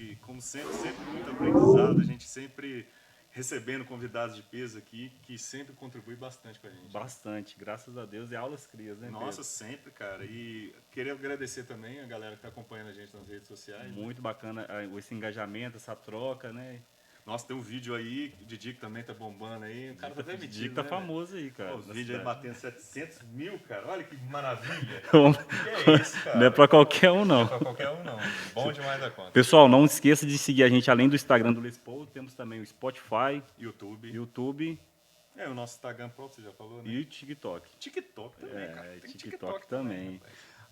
E, como sempre muito aprendizado, a gente sempre recebendo convidados de peso aqui, que sempre contribui bastante com a gente. Bastante, graças a Deus. E aulas crias, né, Nossa, Pedro? sempre, cara. E queria agradecer também a galera que está acompanhando a gente nas redes sociais. Muito bacana esse engajamento, essa troca, né? Nossa, tem um vídeo aí, o Didi que também tá bombando aí. O cara tá até metido, Dica né, famoso aí, velho? cara. Pô, os na vídeos aí cidade. batendo 700 mil, cara. Olha que maravilha. Que é isso, cara? Não é pra qualquer um, Não é não. pra qualquer um, não. Bom demais da conta. Pessoal, não esqueça de seguir a gente além do Instagram do Lespo. Temos também o Spotify, YouTube É, o nosso Instagram próprio, você já falou, né? e o TikTok. TikTok também, cara. Tem TikTok também.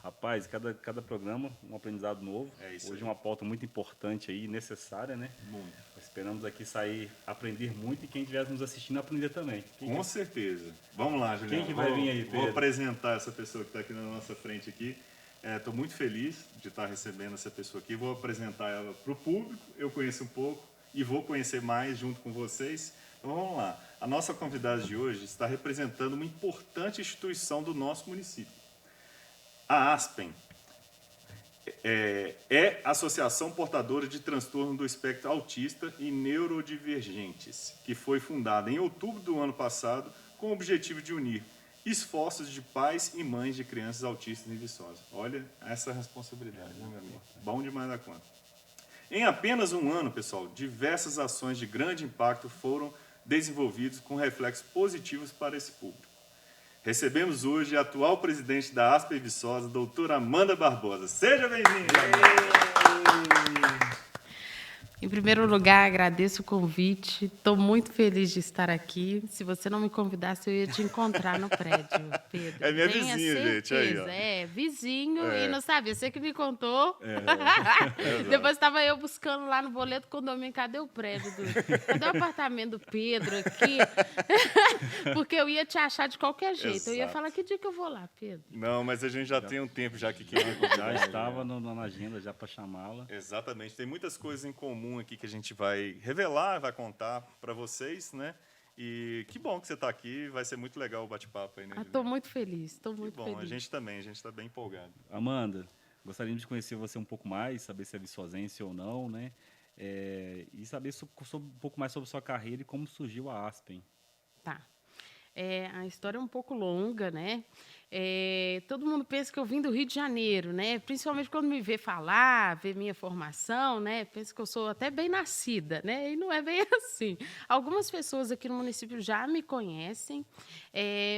Rapaz, cada programa um aprendizado novo. É isso Hoje aí. uma pauta muito importante aí, necessária, né? Muito. Esperamos aqui sair, aprender muito e quem estiver nos assistindo aprender também. Com certeza. Vamos lá, Julião. Quem que vai vir aí, Vou Pedro? apresentar essa pessoa que está aqui na nossa frente aqui. Estou muito feliz de estar recebendo essa pessoa aqui. Vou apresentar ela para o público. Eu conheço um pouco e vou conhecer mais junto com vocês. Então vamos lá. A nossa convidada de hoje está representando uma importante instituição do nosso município. A Aspen é a Associação Portadora de Transtorno do Espectro Autista e Neurodivergentes, que foi fundada em outubro do ano passado com o objetivo de unir esforços de pais e mães de crianças autistas em Viçosa. Olha essa responsabilidade, né, meu amigo? Bom demais da conta. Em apenas um ano, pessoal, diversas ações de grande impacto foram desenvolvidas com reflexos positivos para esse público. Recebemos hoje a atual presidente da Aspen Viçosa, doutora Amanda Barbosa. Seja bem-vinda! Em primeiro lugar, agradeço o convite. Estou muito feliz de estar aqui. Se você não me convidasse, eu ia te encontrar no prédio, Pedro. É minha Tenha vizinha, gente, aí, ó. É, vizinho, e não sabe, você que me contou. exato. Depois estava eu buscando lá no boleto condomínio, cadê o prédio? Cadê o apartamento do Pedro aqui? Porque eu ia te achar de qualquer jeito. Eu ia Exato. falar, que dia que eu vou lá, Pedro? Não, mas a gente já tem um tempo já que queria Já convidar. estava na agenda já para chamá-la. Exatamente. Tem muitas coisas em comum aqui que a gente vai revelar, vai contar para vocês, né? E que bom que você está aqui. Vai ser muito legal o bate-papo aí, né, Estou Juliana? muito feliz, estou Que muito bom, feliz. a gente também, a gente está bem empolgado. Amanda, gostaríamos de conhecer você um pouco mais, saber se é viçosense ou não, né? E saber um pouco mais sobre sua carreira e como surgiu a Aspen. Tá. A história é um pouco longa, né? Todo mundo pensa que eu vim do Rio de Janeiro, né? Principalmente quando me vê falar, vê minha formação, né? Pensa que eu sou até bem nascida, né? E não é bem assim. Algumas pessoas aqui no município já me conhecem,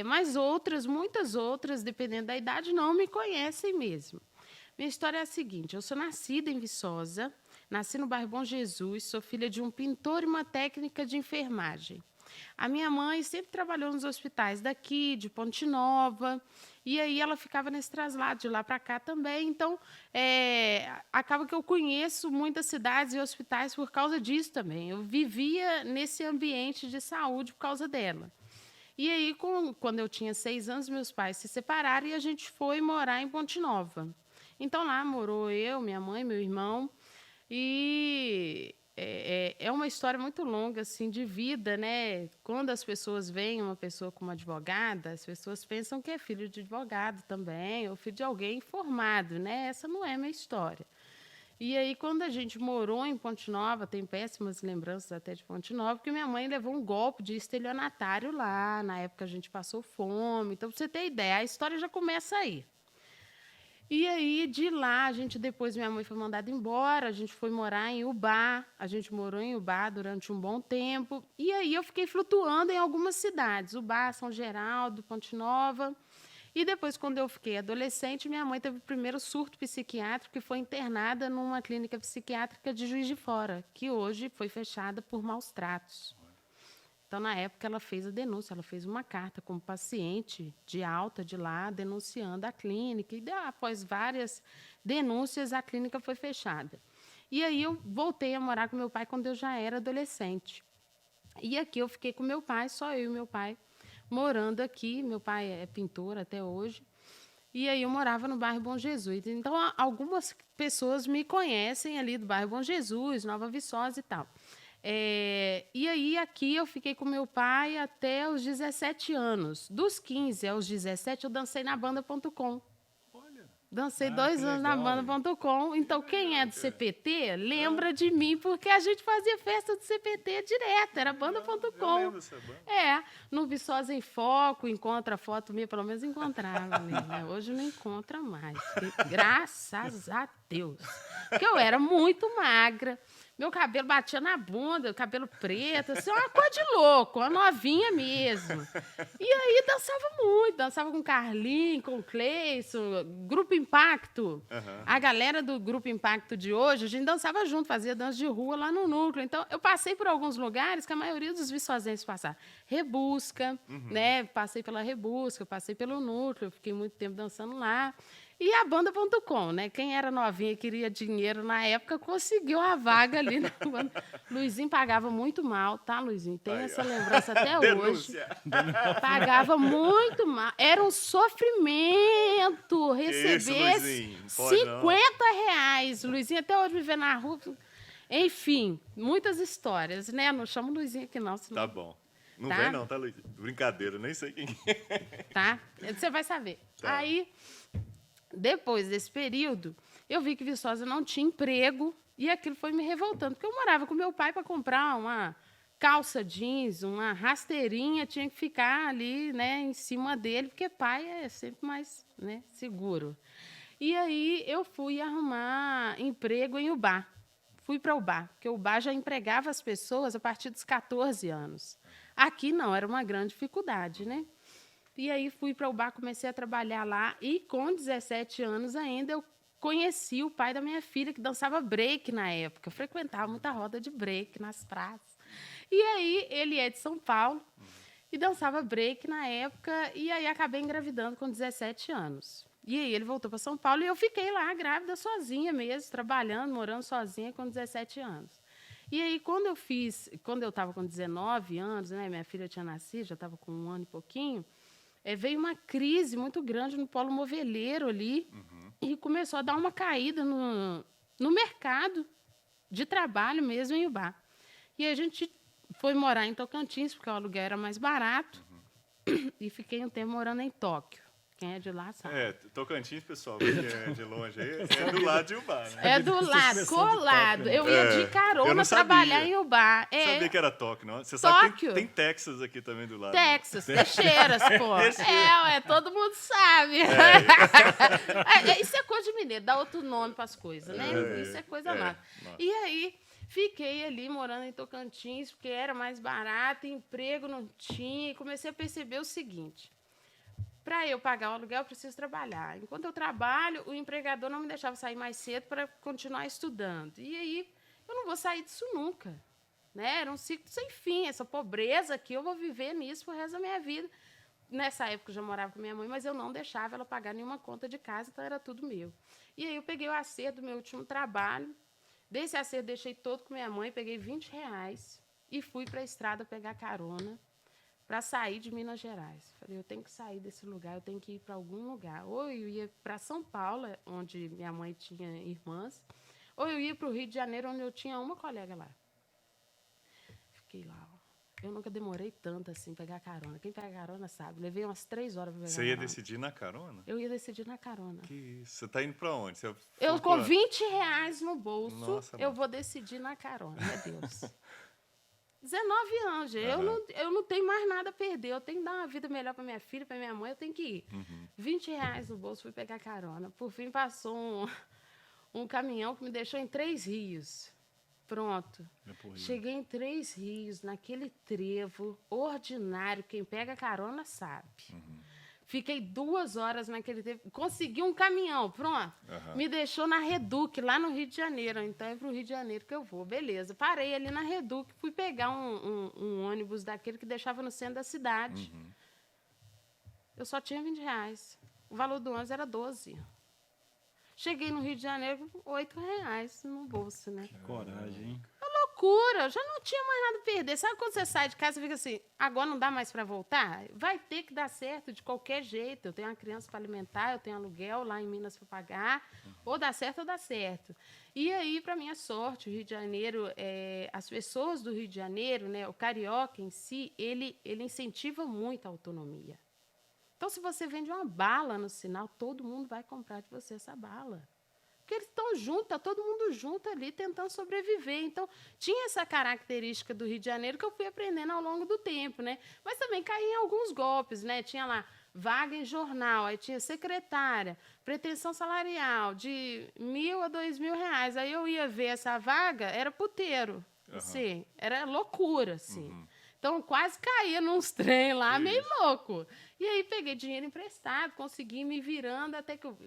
mas outras, muitas outras, dependendo da idade, não me conhecem mesmo. Minha história é a seguinte: eu sou nascida em Viçosa, nasci no bairro Bom Jesus, sou filha de um pintor e uma técnica de enfermagem. A minha mãe sempre trabalhou nos hospitais daqui, de Ponte Nova, e aí ela ficava nesse traslado de lá para cá também. Então, acaba que eu conheço muitas cidades e hospitais por causa disso também. Eu vivia nesse ambiente de saúde por causa dela. E aí, quando eu tinha 6 anos, meus pais se separaram e a gente foi morar em Ponte Nova. Então, lá morou eu, minha mãe, meu irmão, e é uma história muito longa, assim, de vida, né? Quando as pessoas veem uma pessoa como advogada, as pessoas pensam que é filho de advogado também, ou filho de alguém formado, né? Essa não é a minha história. E aí, quando a gente morou em Ponte Nova, tem péssimas lembranças até de Ponte Nova, porque minha mãe levou um golpe de estelionatário lá, na época a gente passou fome. Então, para você ter ideia, a história já começa aí. E aí, de lá, depois minha mãe foi mandada embora, a gente foi morar em Ubá, a gente morou em Ubá durante um bom tempo, e aí eu fiquei flutuando em algumas cidades, Ubá, São Geraldo, Ponte Nova, e depois, quando eu fiquei adolescente, minha mãe teve o primeiro surto psiquiátrico e foi internada numa clínica psiquiátrica de Juiz de Fora, que hoje foi fechada por maus tratos. Então, na época, ela fez a denúncia, ela fez uma carta como paciente de alta de lá, denunciando a clínica. E após várias denúncias, a clínica foi fechada. E aí eu voltei a morar com meu pai quando eu já era adolescente. E aqui eu fiquei com meu pai, só eu e meu pai, morando aqui. Meu pai é pintor até hoje. E aí eu morava no bairro Bom Jesus. Então, algumas pessoas me conhecem ali do bairro Bom Jesus, Nova Viçosa e tal. E aí, aqui, eu fiquei com meu pai até os 17 anos. Dos 15 aos 17, eu dancei na banda.com. Dancei 2 anos na legal, banda.com. Então, quem é do CPT, lembra de mim, porque a gente fazia festa do CPT direto, era Eu banda.com. lembro dessa banda. No Viçosa em Foco, encontra foto minha, pelo menos encontrava ali, né? Hoje não encontra mais, porque, graças a Deus. Porque eu era muito magra, meu cabelo batia na bunda, cabelo preto, assim, uma coisa de louco, uma novinha mesmo. E aí dançava muito, dançava com Carlinhos, com Cleison, Grupo Impacto. A galera do Grupo Impacto de hoje, a gente dançava junto, fazia dança de rua lá no núcleo. Então, eu passei por alguns lugares que a maioria dos viçosenses passaram. Rebusca, né? Passei pela Rebusca, passei pelo núcleo, fiquei muito tempo dançando lá. E a banda.com, né? Quem era novinha e queria dinheiro na época, conseguiu a vaga ali na banda. Luizinho pagava muito mal, tá, Luizinho? Tem essa lembrança até hoje. Denúncia. Pagava muito mal. Era um sofrimento receber isso, Luizinho? Não pode, não. R$50. Luizinho até hoje viver na rua. Enfim, muitas histórias, né? Não chamo o Luizinho aqui, não. Senão... Tá bom. Não Tá? vem não, tá, Luiz? Brincadeira, nem sei quem é. Tá? Você vai saber. Tá. Aí, depois desse período, eu vi que Viçosa não tinha emprego e aquilo foi me revoltando. Porque eu morava com meu pai para comprar uma calça jeans, uma rasteirinha, tinha que ficar ali, né, em cima dele, porque pai é sempre mais, né, seguro. E aí eu fui arrumar emprego em Ubá. Fui para Ubá, porque Ubá já empregava as pessoas a partir dos 14 anos. Aqui não, era uma grande dificuldade, né? E aí fui para Ubá, comecei a trabalhar lá e com 17 anos ainda eu conheci o pai da minha filha, que dançava break na época. Eu frequentava muita roda de break nas praças. E aí ele é de São Paulo e dançava break na época e aí acabei engravidando com 17 anos. E aí ele voltou para São Paulo e eu fiquei lá grávida sozinha mesmo, trabalhando, morando sozinha com 17 anos. E aí, quando eu estava com 19 anos, né, minha filha tinha nascido, já estava com 1 ano e pouquinho, veio uma crise muito grande no polo moveleiro ali e começou a dar uma caída no mercado de trabalho mesmo em Ubá. E a gente foi morar em Tocantins, porque o aluguel era mais barato, e fiquei um tempo morando em Tóquio. Quem é de lá sabe. Tocantins, pessoal, que é de longe aí, é do lado de Ubá, né? É do lado, colado. Eu ia de eu carona não sabia. trabalhar em Ubá. Não sabia que era Tóquio, não. Você sabe que Tóquio. tem Texas aqui também do lado. Texas, Teixeiras, pô. Todo mundo sabe. Isso é coisa de mineiro, dá outro nome para as coisas, né? Isso é coisa lá. E aí, fiquei ali morando em Tocantins, porque era mais barato, emprego não tinha, e comecei a perceber o seguinte: para eu pagar o aluguel, eu preciso trabalhar. Enquanto eu trabalho, o empregador não me deixava sair mais cedo para continuar estudando. E aí, eu não vou sair disso nunca. Né? Era um ciclo sem fim, essa pobreza aqui, eu vou viver nisso pro resto da minha vida. Nessa época, eu já morava com minha mãe, mas eu não deixava ela pagar nenhuma conta de casa, então era tudo meu. E aí, eu peguei o acerto do meu último trabalho, desse acerto, deixei todo com minha mãe, peguei R$20 e fui para a estrada pegar carona para sair de Minas Gerais. Falei, eu tenho que sair desse lugar, eu tenho que ir para algum lugar. Ou eu ia para São Paulo, onde minha mãe tinha irmãs, ou eu ia para o Rio de Janeiro, onde eu tinha uma colega lá. Fiquei lá, ó. Eu nunca demorei tanto assim pegar carona. Quem pega carona sabe. Levei umas 3 horas para pegar carona. Você ia decidir na carona? Eu ia decidir na carona. Que isso? Você tá indo para onde? Eu com R$20 no bolso, Nossa, eu vou decidir na carona, meu Deus. 19 anos, eu não tenho mais nada a perder. Eu tenho que dar uma vida melhor para minha filha, para minha mãe, eu tenho que ir. R$20 no bolso, fui pegar carona. Por fim, passou um caminhão que me deixou em 3 Rios. Pronto. Cheguei em 3 Rios, naquele trevo ordinário. Quem pega carona sabe. Fiquei 2 horas naquele trevo. Consegui um caminhão, pronto. Me deixou na Reduc, lá no Rio de Janeiro. Então é para o Rio de Janeiro que eu vou. Beleza. Parei ali na Reduc, fui pegar um ônibus daquele que deixava no centro da cidade. Eu só tinha R$20. O valor do ônibus era 12. Cheguei no Rio de Janeiro com R$8 no bolso, né? Que coragem, hein? Loucura, eu já não tinha mais nada a perder. Sabe quando você sai de casa e fica assim, agora não dá mais para voltar? Vai ter que dar certo de qualquer jeito. Eu tenho uma criança para alimentar, eu tenho aluguel lá em Minas para pagar. Ou dá certo ou dá certo. E aí, para minha sorte, o Rio de Janeiro, as pessoas do Rio de Janeiro, né, o carioca em si, ele incentiva muito a autonomia. Então, se você vende uma bala no sinal, todo mundo vai comprar de você essa bala. Porque eles estão juntos, está todo mundo junto ali, tentando sobreviver. Então, tinha essa característica do Rio de Janeiro que eu fui aprendendo ao longo do tempo, né? Mas também caí em alguns golpes, né? Tinha lá vaga em jornal, aí tinha secretária, pretensão salarial de R$ 1.000 a R$ 2.000. Aí eu ia ver essa vaga, era puteiro, assim, era loucura, assim. Então, quase caía nos trem lá, meio louco. E aí, peguei dinheiro emprestado, consegui ir me virando até que eu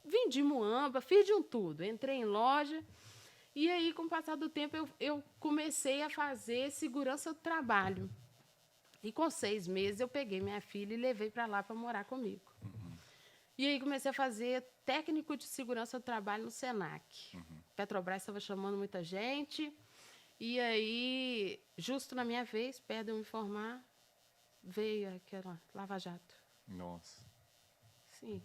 vendi muamba, fiz de um tudo. Entrei em loja. E aí, com o passar do tempo, eu comecei a fazer segurança do trabalho. E com 6 meses, eu peguei minha filha e levei para lá para morar comigo. E aí, comecei a fazer técnico de segurança do trabalho no Senac. Petrobras estava chamando muita gente. E aí, justo na minha vez, perto de eu me formar, veio aquela Lava Jato. Nossa. Sim.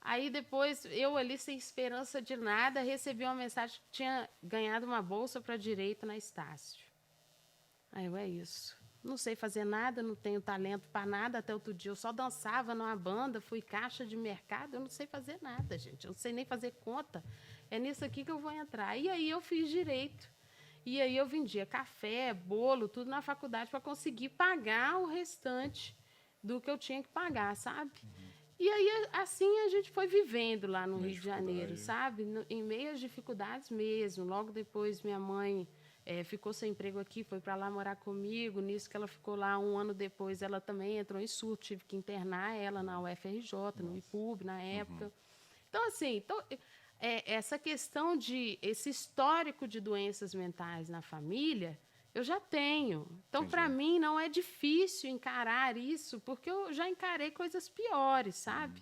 Aí, depois, eu ali, sem esperança de nada, recebi uma mensagem que tinha ganhado uma bolsa para direito na Estácio. Aí, é isso. Não sei fazer nada, não tenho talento para nada. Até outro dia, eu só dançava numa banda, fui caixa de mercado. Eu não sei fazer nada, gente. Eu não sei nem fazer conta. É nisso aqui que eu vou entrar. E aí, eu fiz direito. E aí, eu vendia café, bolo, tudo na faculdade para conseguir pagar o restante do que eu tinha que pagar, sabe? E aí, assim, a gente foi vivendo lá no Rio de Janeiro, sabe? Em meio às dificuldades mesmo. Logo depois, minha mãe ficou sem emprego aqui, foi para lá morar comigo. Nisso que ela ficou lá, 1 ano depois, ela também entrou em surto. Tive que internar ela na UFRJ, no IPUB, na época. Então, assim, essa questão esse histórico de doenças mentais na família, eu já tenho. Então, para mim, não é difícil encarar isso, porque eu já encarei coisas piores, sabe?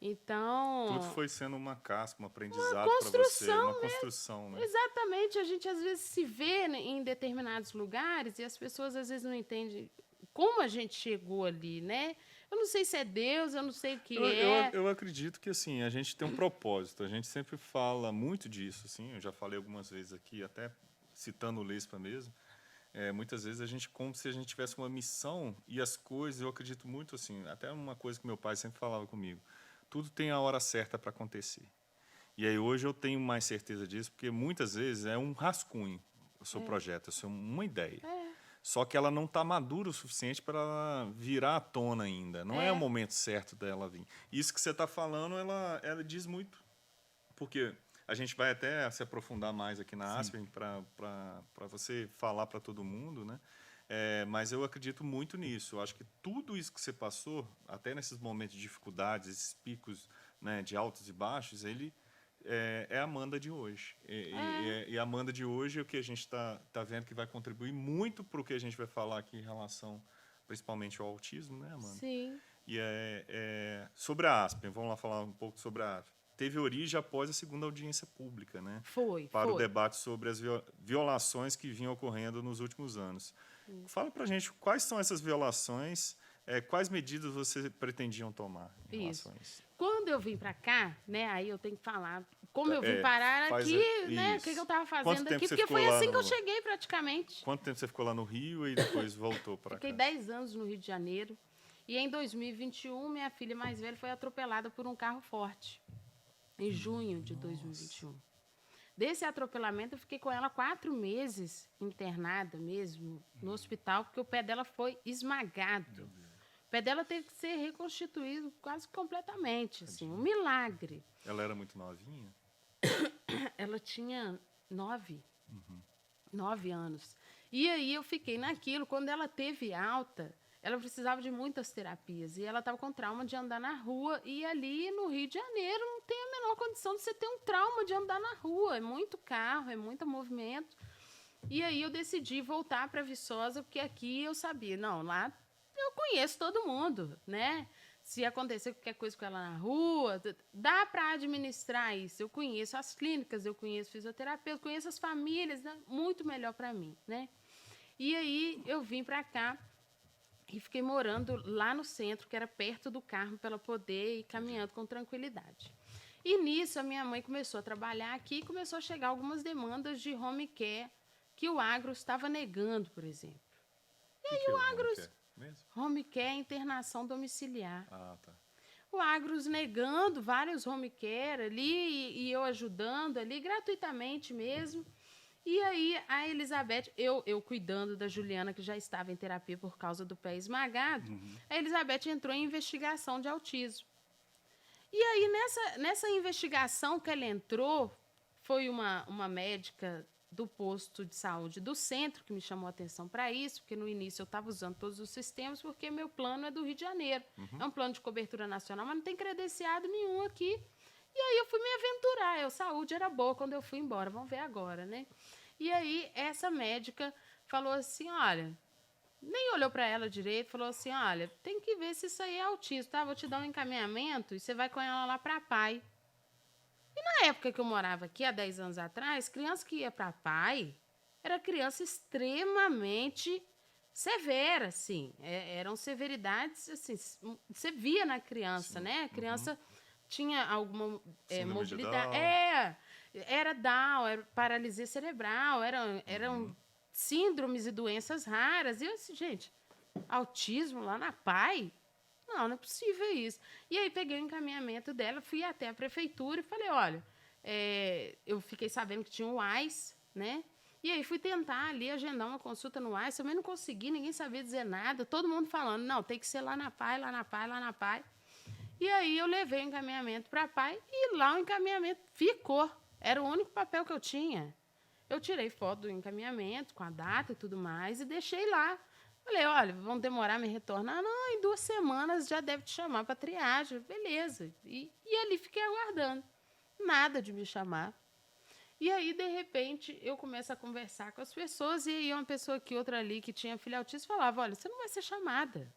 Então... Tudo foi sendo uma casca, um aprendizado para você, uma construção, né? Exatamente. A gente, às vezes, se vê em determinados lugares e as pessoas, às vezes, não entendem como a gente chegou ali, né? Eu não sei se é Deus, eu não sei o que Eu acredito que, assim, a gente tem um propósito. A gente sempre fala muito disso, assim. Eu já falei algumas vezes aqui, até citando o Lespa mesmo. Muitas vezes como se a gente tivesse uma missão e as coisas, eu acredito muito, assim, até uma coisa que meu pai sempre falava comigo, tudo tem a hora certa para acontecer. E aí hoje eu tenho mais certeza disso, porque muitas vezes é um rascunho o seu projeto, é uma ideia. Só que ela não está madura o suficiente para ela virar à tona ainda. Não é o momento certo dela vir. Isso que você está falando, ela diz muito. Porque a gente vai até se aprofundar mais aqui na Aspen para você falar para todo mundo, né? Mas eu acredito muito nisso. Eu acho que tudo isso que você passou, até nesses momentos de dificuldades, esses picos, né, de altos e baixos, ele é a Amanda de hoje. E a Amanda de hoje é o que a gente está vendo que vai contribuir muito para o que a gente vai falar aqui em relação, principalmente, ao autismo, né, Amanda? Sim. E sobre a Aspen, vamos lá falar um pouco sobre a Aspen. Teve origem após a segunda audiência pública, né? Para o debate sobre as violações que vinham ocorrendo nos últimos anos. Fala para a gente quais são essas violações, quais medidas vocês pretendiam tomar em relação a isso. Quando eu vim para cá, né, aí eu tenho que falar como eu vim parar aqui, né, o que eu estava fazendo aqui, porque foi assim que eu cheguei praticamente. Quanto tempo você ficou lá no Rio e depois voltou para cá? Fiquei 10 anos no Rio de Janeiro e em 2021 minha filha mais velha foi atropelada por um carro forte. Em junho de 2021. Desse atropelamento, eu fiquei com ela 4 meses internada mesmo, no hospital, porque o pé dela foi esmagado. O pé dela teve que ser reconstituído quase completamente, assim, um milagre. Ela era muito novinha? Ela tinha 9 anos. E aí eu fiquei naquilo. Quando ela teve alta, ela precisava de muitas terapias e ela estava com trauma de andar na rua. E ali no Rio de Janeiro não tem a menor condição de você ter um trauma de andar na rua. É muito carro, é muito movimento. E aí eu decidi voltar para Viçosa, porque aqui eu sabia, não, lá eu conheço todo mundo, né? Se acontecer qualquer coisa com ela na rua, dá para administrar isso. Eu conheço as clínicas, eu conheço fisioterapeuta, conheço as famílias, né? Muito melhor para mim, né? E aí eu vim para cá e fiquei morando lá no centro, que era perto do Carmo, para ela poder ir caminhando com tranquilidade. E nisso a minha mãe começou a trabalhar aqui e começou a chegar algumas demandas de home care que o Agro estava negando, por exemplo. E aí o Agro... mesmo? Home care é internação domiciliar. Ah, tá. O Agros negando vários home care ali e eu ajudando ali gratuitamente mesmo. E aí a Elizabeth, eu cuidando da Juliana, que já estava em terapia por causa do pé esmagado, a Elizabeth entrou em investigação de autismo. E aí nessa investigação que ela entrou, foi uma médica do posto de saúde do centro que me chamou a atenção para isso, porque no início eu estava usando todos os sistemas, porque meu plano é do Rio de Janeiro. É um plano de cobertura nacional, mas não tem credenciado nenhum aqui. E aí eu fui me aventurar. Saúde era boa quando eu fui embora, vamos ver agora, né? E aí essa médica falou assim, olha, nem olhou para ela direito, falou assim, olha, tem que ver se isso aí é autismo, tá? Vou te dar um encaminhamento e você vai com ela lá para PAI. Na época que eu morava aqui, há 10 anos atrás, criança que ia para PAI era criança extremamente severa, assim. Eram severidades, assim, você via na criança, né? A criança tinha alguma mobilidade. Era Down, era paralisia cerebral, eram síndromes e doenças raras. E eu disse, gente, autismo lá na PAI? Não é possível isso. E aí peguei o encaminhamento dela, fui até a prefeitura e falei, olha, eu fiquei sabendo que tinha um AIS, né? E aí fui tentar ali agendar uma consulta no AIS, também não consegui, ninguém sabia dizer nada, todo mundo falando, não, tem que ser lá na PAI, lá na PAI, lá na PAI. E aí eu levei o encaminhamento para a PAI e lá o encaminhamento ficou. Era o único papel que eu tinha. Eu tirei foto do encaminhamento, com a data e tudo mais, e deixei lá. Falei, olha, vão demorar a me retornar? Não, em 2 semanas já deve te chamar para triagem. Beleza. E ali fiquei aguardando. Nada de me chamar. E aí, de repente, eu começo a conversar com as pessoas, e aí uma pessoa aqui, outra ali, que tinha filho autista, falava, olha, você não vai ser chamada.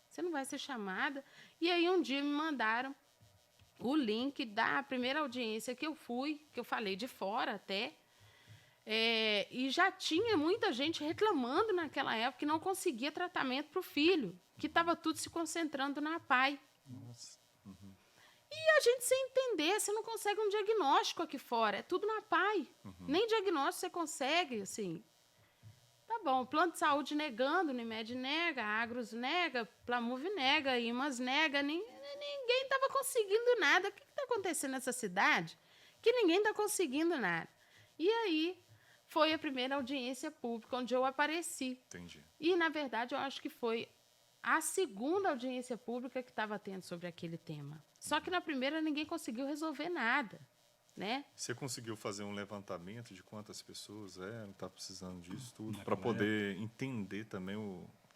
Você não vai ser chamada. E aí, um dia, me mandaram o link da primeira audiência que eu fui, que eu falei de fora até, e já tinha muita gente reclamando naquela época que não conseguia tratamento para o filho, que estava tudo se concentrando na PAI. Nossa. E a gente sem entender, você não consegue um diagnóstico aqui fora, é tudo na PAI. Nem diagnóstico você consegue, assim. Tá bom, plano de saúde negando, Unimed nega, Agros nega, Plamuv nega, Imas nega, ninguém estava conseguindo nada. O que está acontecendo nessa cidade? Que ninguém está conseguindo nada. E aí foi a primeira audiência pública onde eu apareci. Entendi. E, na verdade, eu acho que foi a segunda audiência pública que estava tendo sobre aquele tema. Só que na primeira ninguém conseguiu resolver nada, né? Você conseguiu fazer um levantamento de quantas pessoas tá precisando disso tudo, para poder entender também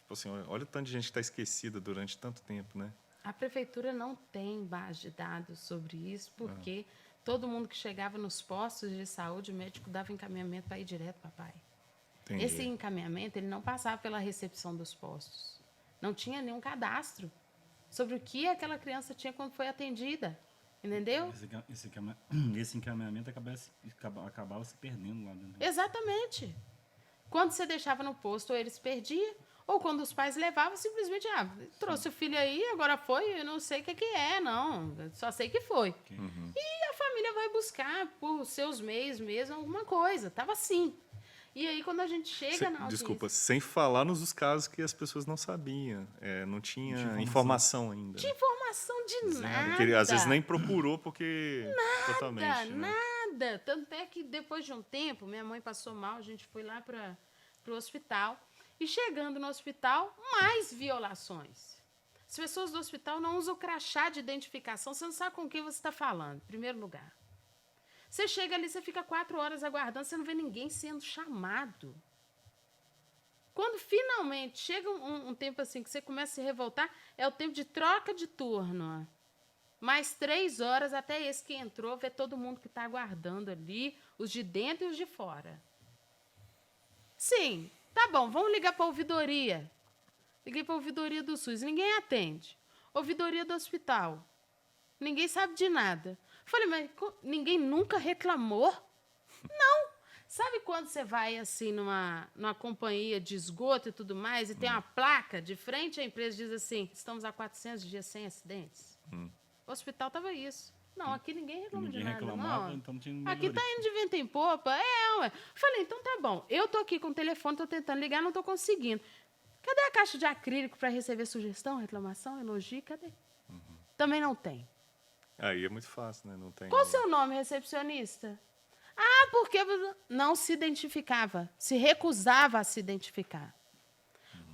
tipo assim, olha o tanto de gente que está esquecida durante tanto tempo, né? A prefeitura não tem base de dados sobre isso, porque todo mundo que chegava nos postos de saúde, o médico dava encaminhamento para ir direto para PAI. Entendi. Esse encaminhamento ele não passava pela recepção dos postos. Não tinha nenhum cadastro sobre o que aquela criança tinha quando foi atendida. Entendeu? Esse encaminhamento acabava se perdendo lá dentro. Exatamente. Quando você deixava no posto, ou eles perdiam, ou quando os pais levavam, simplesmente, trouxe o filho aí, agora foi, eu não sei o que é, não. Só sei que foi. E a família vai buscar, por seus meios mesmo, alguma coisa. Estava assim. E aí, quando a gente chega na audiência... Desculpa, sem falar nos casos que as pessoas não sabiam, não tinha informação ainda. Tinha informação de nada. Que às vezes nem procurou porque... Totalmente, nada. Tanto é que depois de um tempo, minha mãe passou mal, a gente foi lá para o hospital. E chegando no hospital, mais violações. As pessoas do hospital não usam crachá de identificação, você não sabe com quem você está falando, em primeiro lugar. Você chega ali, você fica 4 horas aguardando, você não vê ninguém sendo chamado. Quando finalmente chega um tempo assim que você começa a se revoltar, é o tempo de troca de turno. Mais 3 horas até esse que entrou, vê todo mundo que está aguardando ali, os de dentro e os de fora. Sim, tá bom, vamos ligar para a ouvidoria. Liguei para a ouvidoria do SUS, ninguém atende. Ouvidoria do hospital, ninguém sabe de nada. Falei, mas ninguém nunca reclamou? Não. Sabe quando você vai assim numa companhia de esgoto e tudo mais e tem uma placa de frente à empresa diz assim, estamos há 400 dias sem acidentes? O hospital estava isso. Não, aqui ninguém reclama de nada, reclamava, não. então tinha Aqui está indo de vento em popa. Ué. Falei, então tá bom. Eu tô aqui com o telefone, tô tentando ligar, não tô conseguindo. Cadê a caixa de acrílico para receber sugestão, reclamação, elogio? Cadê? Também não tem. Aí é muito fácil, né? Não tem... Qual o seu nome, recepcionista? Ah, porque não se identificava, se recusava a se identificar.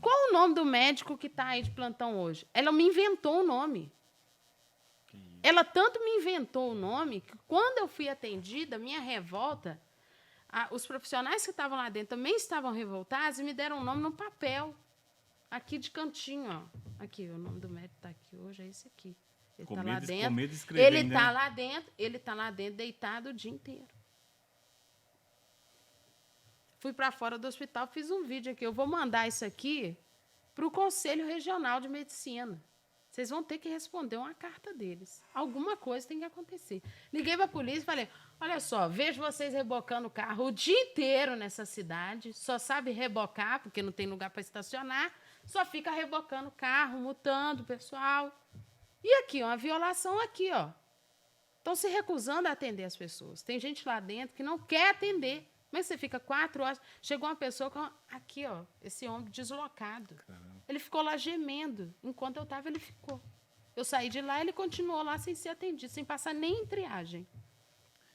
Qual o nome do médico que está aí de plantão hoje? Ela me inventou o nome. Ela tanto me inventou o nome que quando eu fui atendida, minha revolta, os profissionais que estavam lá dentro também estavam revoltados e me deram um nome no papel. Aqui de cantinho, ó. Aqui, o nome do médico está aqui hoje, é esse aqui. Ele está lá dentro. Ele está lá dentro, deitado o dia inteiro. Fui para fora do hospital, fiz um vídeo aqui. Eu vou mandar isso aqui para o Conselho Regional de Medicina. Vocês vão ter que responder uma carta deles. Alguma coisa tem que acontecer. Liguei para a polícia e falei, olha só, vejo vocês rebocando o carro o dia inteiro nessa cidade, só sabe rebocar, porque não tem lugar para estacionar, só fica rebocando o carro, multando o pessoal. E aqui, uma violação aqui, ó. Estão se recusando a atender as pessoas. Tem gente lá dentro que não quer atender. Mas você fica 4 horas. Chegou uma pessoa com... Aqui, ó, esse ombro deslocado. Caramba. Ele ficou lá gemendo. Enquanto eu estava, ele ficou. Eu saí de lá, ele continuou lá sem ser atendido, sem passar nem em triagem.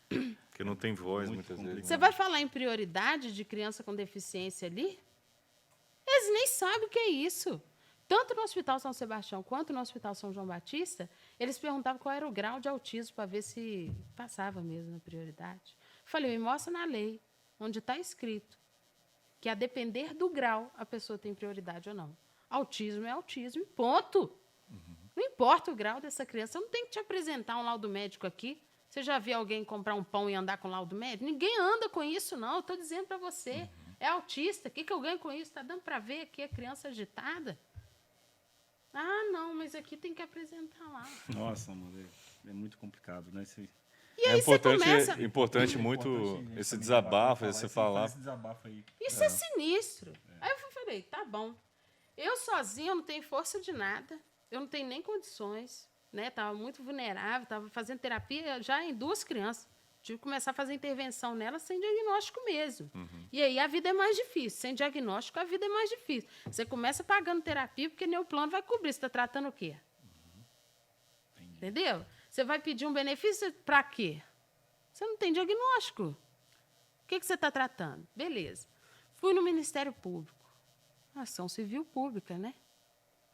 Porque não tem voz, muitas vezes. Você vai falar em prioridade de criança com deficiência ali? Eles nem sabem o que é isso. Tanto no Hospital São Sebastião quanto no Hospital São João Batista, eles perguntavam qual era o grau de autismo para ver se passava mesmo na prioridade. Falei, me mostra na lei, onde está escrito que, a depender do grau, a pessoa tem prioridade ou não. Autismo é autismo e ponto. Não importa o grau dessa criança. Eu não tenho que te apresentar um laudo médico aqui. Você já viu alguém comprar um pão e andar com laudo médico? Ninguém anda com isso, não. Eu estou dizendo para você. É autista. O que eu ganho com isso? Está dando para ver aqui a criança agitada? Ah, não, mas aqui tem que apresentar lá. Nossa, amor, é muito complicado, né? E aí importante muito esse desabafo, você falar. Esse desabafo aí. Isso é sinistro. Aí eu falei, tá bom. Eu sozinha eu não tenho força de nada, eu não tenho nem condições, né? Estava muito vulnerável, estava fazendo terapia já em 2 crianças. Tive que começar a fazer intervenção nelas sem diagnóstico mesmo. E aí a vida é mais difícil. Sem diagnóstico, a vida é mais difícil. Você começa pagando terapia porque nem o plano vai cobrir. Você está tratando o quê? Entendeu? Você vai pedir um benefício para quê? Você não tem diagnóstico. O que você está tratando? Beleza. Fui no Ministério Público. Ação civil pública, né?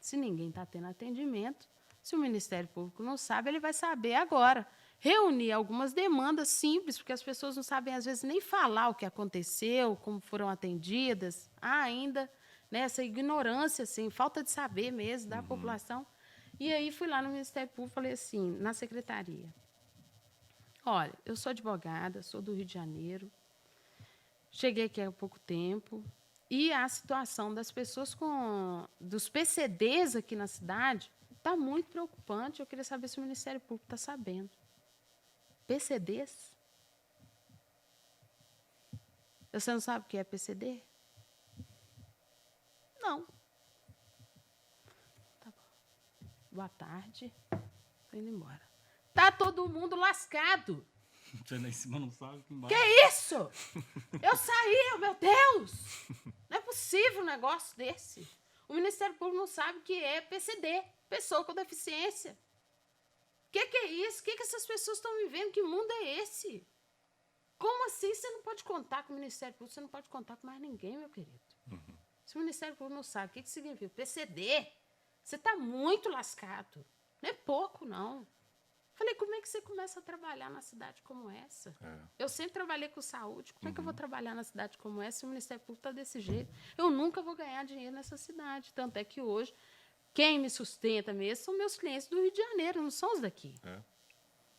Se ninguém está tendo atendimento, se o Ministério Público não sabe, ele vai saber agora. Reunir algumas demandas simples, porque as pessoas não sabem, às vezes, nem falar o que aconteceu, como foram atendidas. Há ainda, né, essa ignorância, assim, falta de saber mesmo da população. E aí fui lá no Ministério Público e falei assim, na secretaria, olha, eu sou advogada, sou do Rio de Janeiro, cheguei aqui há pouco tempo, e a situação das pessoas dos PCDs aqui na cidade está muito preocupante. Eu queria saber se o Ministério Público está sabendo. PCDs? Você não sabe o que é PCD? Não. Tá bom. Boa tarde. Estou indo embora. Tá todo mundo lascado. Você lá em cima não sabe que embaixo. Que isso? Eu saí, meu Deus! Não é possível um negócio desse. O Ministério Público não sabe o que é PCD, pessoa com deficiência. O que é isso? O que essas pessoas estão vivendo? Que mundo é esse? Como assim você não pode contar com o Ministério Público? Você não pode contar com mais ninguém, meu querido. Se o Ministério Público não sabe o que significa PCD, você está muito lascado. Não é pouco, não. Falei, como é que você começa a trabalhar na cidade como essa? Eu sempre trabalhei com saúde. Como é que eu vou trabalhar na cidade como essa se o Ministério Público está desse jeito? Eu nunca vou ganhar dinheiro nessa cidade. Tanto é que hoje, quem me sustenta mesmo são meus clientes do Rio de Janeiro, não são os daqui.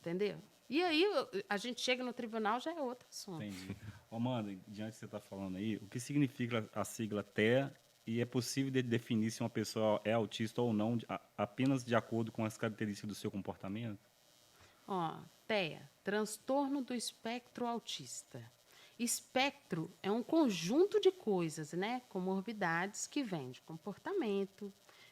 Entendeu? E aí, a gente chega no tribunal, já é outro assunto. Entendi. Amanda, diante do que você está falando aí, o que significa a sigla TEA e é possível definir se uma pessoa é autista ou não apenas de acordo com as características do seu comportamento? TEA, transtorno do espectro autista. Espectro é um conjunto de coisas, né? Comorbidades que vêm de comportamento,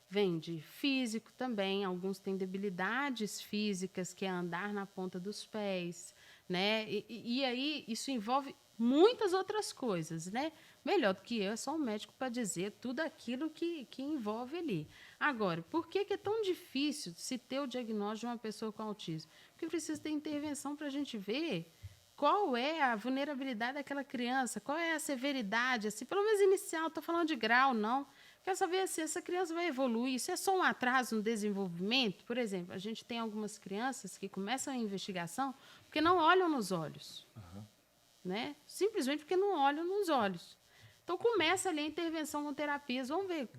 vem de físico também. Alguns têm debilidades físicas, que é andar na ponta dos pés, né? E aí isso envolve muitas outras coisas, né? Melhor do que eu, é só um médico para dizer tudo aquilo que envolve ali. Agora, por que é tão difícil se ter o diagnóstico de uma pessoa com autismo? Porque precisa ter intervenção para a gente ver qual é a vulnerabilidade daquela criança, qual é a severidade, assim, pelo menos inicial, estou falando de grau, não. Quero saber se essa criança vai evoluir, se é só um atraso no desenvolvimento. Por exemplo, a gente tem algumas crianças que começam a investigação porque não olham nos olhos. Né? Simplesmente porque não olham nos olhos. Então, começa ali a intervenção com terapias. Vamos ver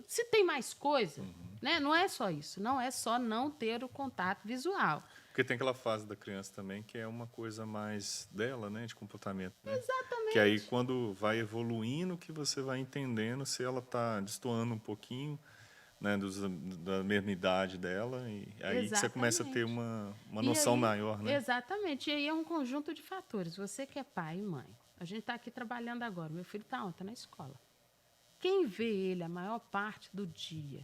se tem mais coisa. Né? Não é só isso. Não é só não ter o contato visual. Porque tem aquela fase da criança também que é uma coisa mais dela, né, de comportamento. Né? Exatamente. Que aí, quando vai evoluindo, que você vai entendendo se ela está destoando um pouquinho, né, da mesma idade dela. E aí você começa a ter uma noção maior. Né? Exatamente. E aí é um conjunto de fatores. Você que é pai e mãe. A gente está aqui trabalhando agora. Meu filho está ontem na escola. Quem vê ele a maior parte do dia?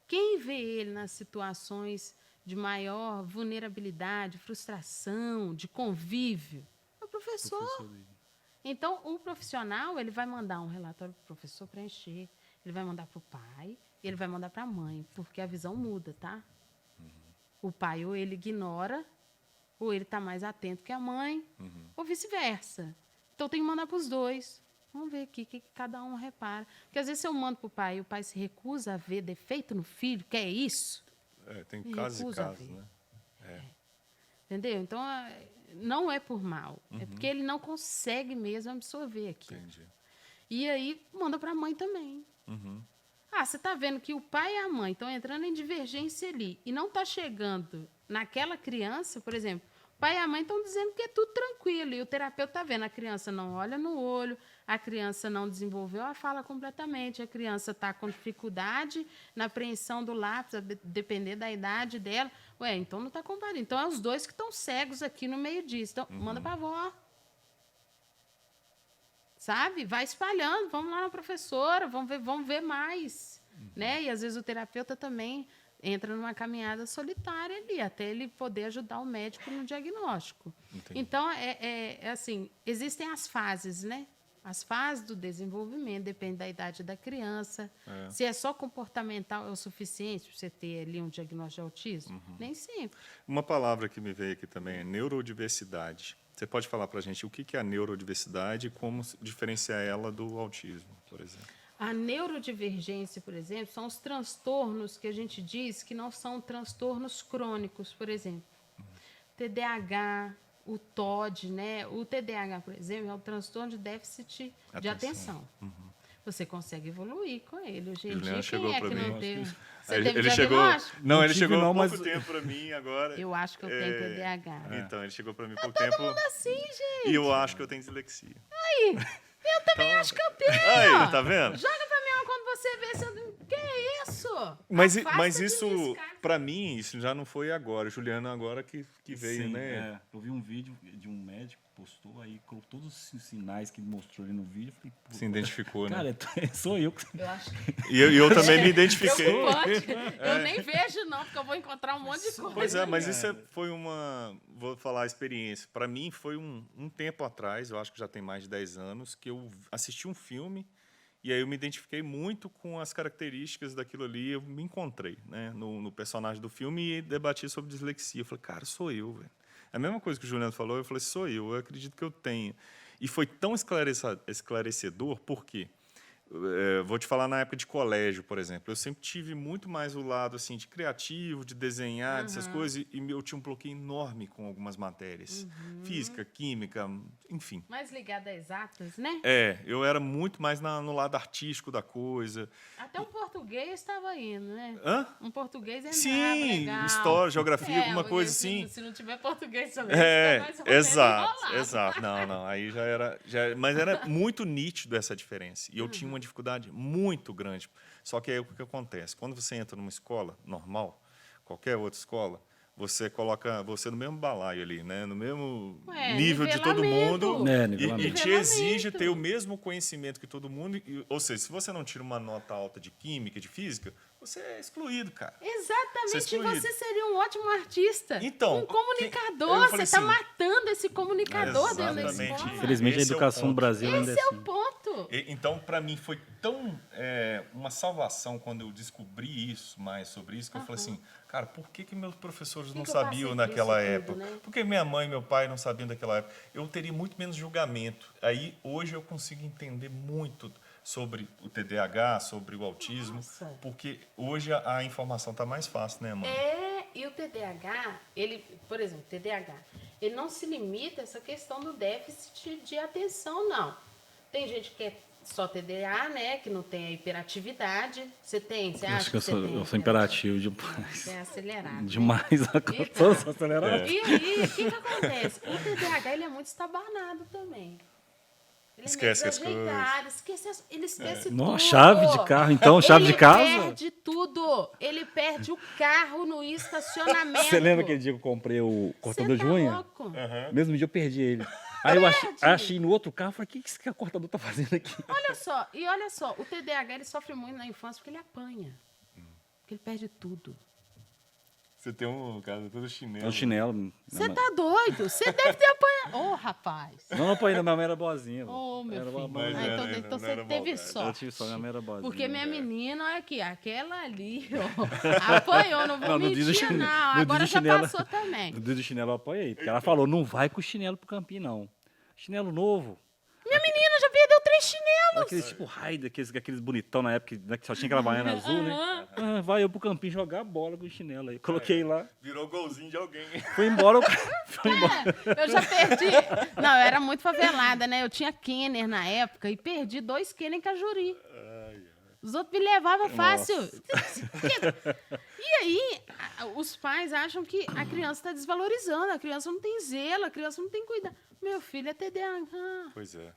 Quem vê ele nas situações de maior vulnerabilidade, frustração, de convívio? É o professor. Então, o profissional ele vai mandar um relatório para o professor preencher, ele vai mandar para o pai, e ele vai mandar para a mãe, porque a visão muda, tá? O pai ou ele ignora, ou ele está mais atento que a mãe, ou vice-versa. Então, tem que mandar para os dois. Vamos ver aqui o que cada um repara. Porque, às vezes, se eu mando para o pai e o pai se recusa a ver defeito no filho, que é isso? Tem casos e casos, né? Entendeu? Então, não é por mal. É porque ele não consegue mesmo absorver aqui. Entendi. E aí, manda para a mãe também. Você está vendo que o pai e a mãe estão entrando em divergência ali e não está chegando naquela criança, por exemplo, o pai e a mãe estão dizendo que é tudo tranquilo e o terapeuta está vendo, a criança não olha no olho, a criança não desenvolveu a fala completamente, a criança está com dificuldade na apreensão do lápis, a depender da idade dela. Então não está comparando. Então, é os dois que estão cegos aqui no meio disso. Então, manda para a avó. Sabe? Vai espalhando, vamos lá na professora, vamos ver mais. Né? E, às vezes, o terapeuta também entra numa caminhada solitária ali, até ele poder ajudar o médico no diagnóstico. Entendi. Então, assim, existem as fases, né? As fases do desenvolvimento, depende da idade da criança. Se é só comportamental, é o suficiente para você ter ali um diagnóstico de autismo? Nem sempre. Uma palavra que me veio aqui também é neurodiversidade. Você pode falar para a gente o que é a neurodiversidade e como diferenciar ela do autismo, por exemplo? A neurodivergência, por exemplo, são os transtornos que a gente diz que não são transtornos crônicos, por exemplo. TDAH, o TOD, né? O TDAH, por exemplo, é o transtorno de déficit de atenção. Você consegue evoluir com ele. Hoje em dia, chegou quem é pra que mim. não teve? Você Ele teve chegou. diagnóstico? Não, ele tive, chegou não, há pouco mas- tempo para mim agora. Eu acho que eu tenho TDAH. Então, ele chegou para mim há pouco tempo. Assim, gente. E eu acho que eu tenho dislexia. Eu também acho que eu tenho. Aí, tá vendo? Joga pra mim quando você vê. Que é isso? Mas Afasta de isso, descarte. para mim, isso já não foi agora. Juliano agora que veio, Sim, né? eu vi um vídeo de um médico que postou aí, colocou todos os sinais que ele mostrou ali no vídeo. Eu falei, pô, Se identificou, né? cara, sou eu. Eu acho que E eu também me identifiquei. preocupante. Eu nem vejo, não, porque eu vou encontrar um monte de coisa. Pois é, mas isso foi uma... Vou falar a experiência. Para mim, foi um tempo atrás, eu acho que já tem mais de 10 anos, que eu assisti um filme e aí eu me identifiquei muito com as características daquilo ali. Eu me encontrei, né, no personagem do filme e debati sobre dislexia. Eu falei, cara, sou eu, velho. A mesma coisa que o Juliano falou, eu falei, sou eu acredito que eu tenho. E foi tão esclarecedor, por quê? Vou te falar na época de colégio, por exemplo. Eu sempre tive muito mais o lado assim, de criativo, de desenhar, dessas coisas, e eu tinha um bloqueio enorme com algumas matérias. Física, química, enfim. Mais ligada a exatas, né? Eu era muito mais no lado artístico da coisa. Até um português estava indo, né? Hã? Um português entrava, Sim, legal. história, geografia, alguma porque coisa assim. Se não tiver português também, fica mais ou menos enrolado. Exato. Não, aí já era... Mas era muito nítido essa diferença. E eu tinha uma dificuldade muito grande. Só que aí o que acontece? Quando você entra numa escola normal, qualquer outra escola, você coloca você no mesmo balaio ali, né? No mesmo Ué, nível de todo nivelamento. mundo. É, E nivelamento. te exige ter o mesmo conhecimento que todo mundo. Ou seja, se você não tira uma nota alta de química, de física, você é excluído, cara. Exatamente, excluído. você seria um ótimo artista. Então, um comunicador, eu você falei está assim, matando esse comunicador dentro da exatamente. escola. Infelizmente, a Esse é o educação no ponto. Brasil ainda Esse é é assim. o ponto. Então, para mim, foi tão uma salvação quando eu descobri isso, mais sobre isso, que eu falei assim, cara, por que meus professores não que eu sabiam passei por naquela isso época? tudo, né? Por que minha mãe e meu pai não sabiam daquela época? Eu teria muito menos julgamento. Aí, hoje, eu consigo entender muito sobre o TDAH, sobre o autismo, Nossa. porque hoje a informação está mais fácil, né, mãe? E o TDAH, ele, por exemplo, o TDAH, ele não se limita a essa questão do déficit de atenção, não. Tem gente que é só TDAH, né, que não tem a hiperatividade. Você tem? Você acha Acho que eu você sou, tem eu sou imperativo demais. Você é acelerado, né? Demais. Então, Sou acelerado. E aí, o que acontece? O TDAH, ele é muito estabanado também. Ele Esquece é as meio desajeitado, ele esquece tudo. Nossa, chave de carro, então? Chave de casa? Ele perde tudo. Ele perde o carro no estacionamento. Você lembra aquele dia que eu comprei o cortador Você de tá unha? louco? Mesmo dia eu perdi ele. Aí eu achei no outro carro, falei, o que esse cortador tá fazendo aqui? Olha só, o TDAH ele sofre muito na infância porque ele apanha. Porque ele perde tudo. Você tem um caso todo chinelo. É o chinelo. Você tá doido? Você deve ter apanhado. Ô, rapaz. Não, ainda minha mãe era boazinha. Ô, meu Era filho. boa- Mas Ah, era, então não você era teve maldade. Eu sorte. tive só, minha mãe era boazinha. Porque minha menina, olha aqui, aquela ali, ó, apanhou, não vou Não, no dia do mentir, chinelo- não. no dia Agora do já chinelo- passou também. No dia do chinelo eu apoiei. Porque ela falou, não vai com o chinelo pro campinho, não. Chinelo novo. Minha menina já perdeu 3 chinelos. Aqueles tipo Raider, aqueles bonitão na época, né, que só tinha aquela baiana azul, né? Ah, vai eu pro campinho jogar bola com o chinelo aí. Coloquei lá, Virou golzinho de alguém. foi embora. Foi embora. Eu já perdi. Não, eu era muito favelada, né? Eu tinha Kenner na época e perdi 2 Kenner em Cajuri. Os outros me levavam fácil. E aí, os pais acham que a criança está desvalorizando, a criança não tem zelo, a criança não tem cuidado. Meu filho é TDAH. Pois é.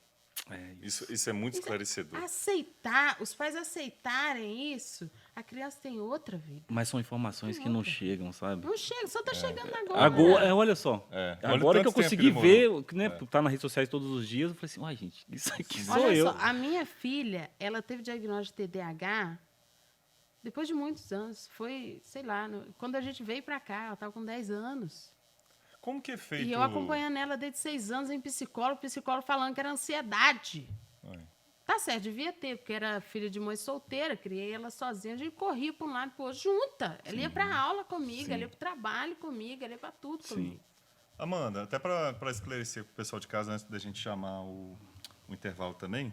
É, Isso é muito esclarecedor. Aceitar, os pais aceitarem isso, a criança tem outra vida. mas são informações que não chegam, sabe? Não chega, só tá chegando agora. Agora, olha só. É. Olha Agora que eu tanto tempo consegui que ver, né, tá nas redes sociais todos os dias, eu falei assim, uai, gente, isso aqui sou Olha eu. só, a minha filha, ela teve diagnóstico de TDAH depois de muitos anos. Foi, sei lá, quando a gente veio pra cá, ela estava com 10 anos. Como que é feito? E eu acompanhando ela desde 6 anos em psicólogo falando que era ansiedade. Ai. Tá certo, devia ter, porque era filha de mãe solteira, criei ela sozinha, a gente corria para um lado e para o outro, junta. Ela ia para aula comigo, ela ia para o trabalho comigo, ela ia para tudo comigo. Amanda, até para esclarecer para o pessoal de casa, antes da gente chamar o intervalo também,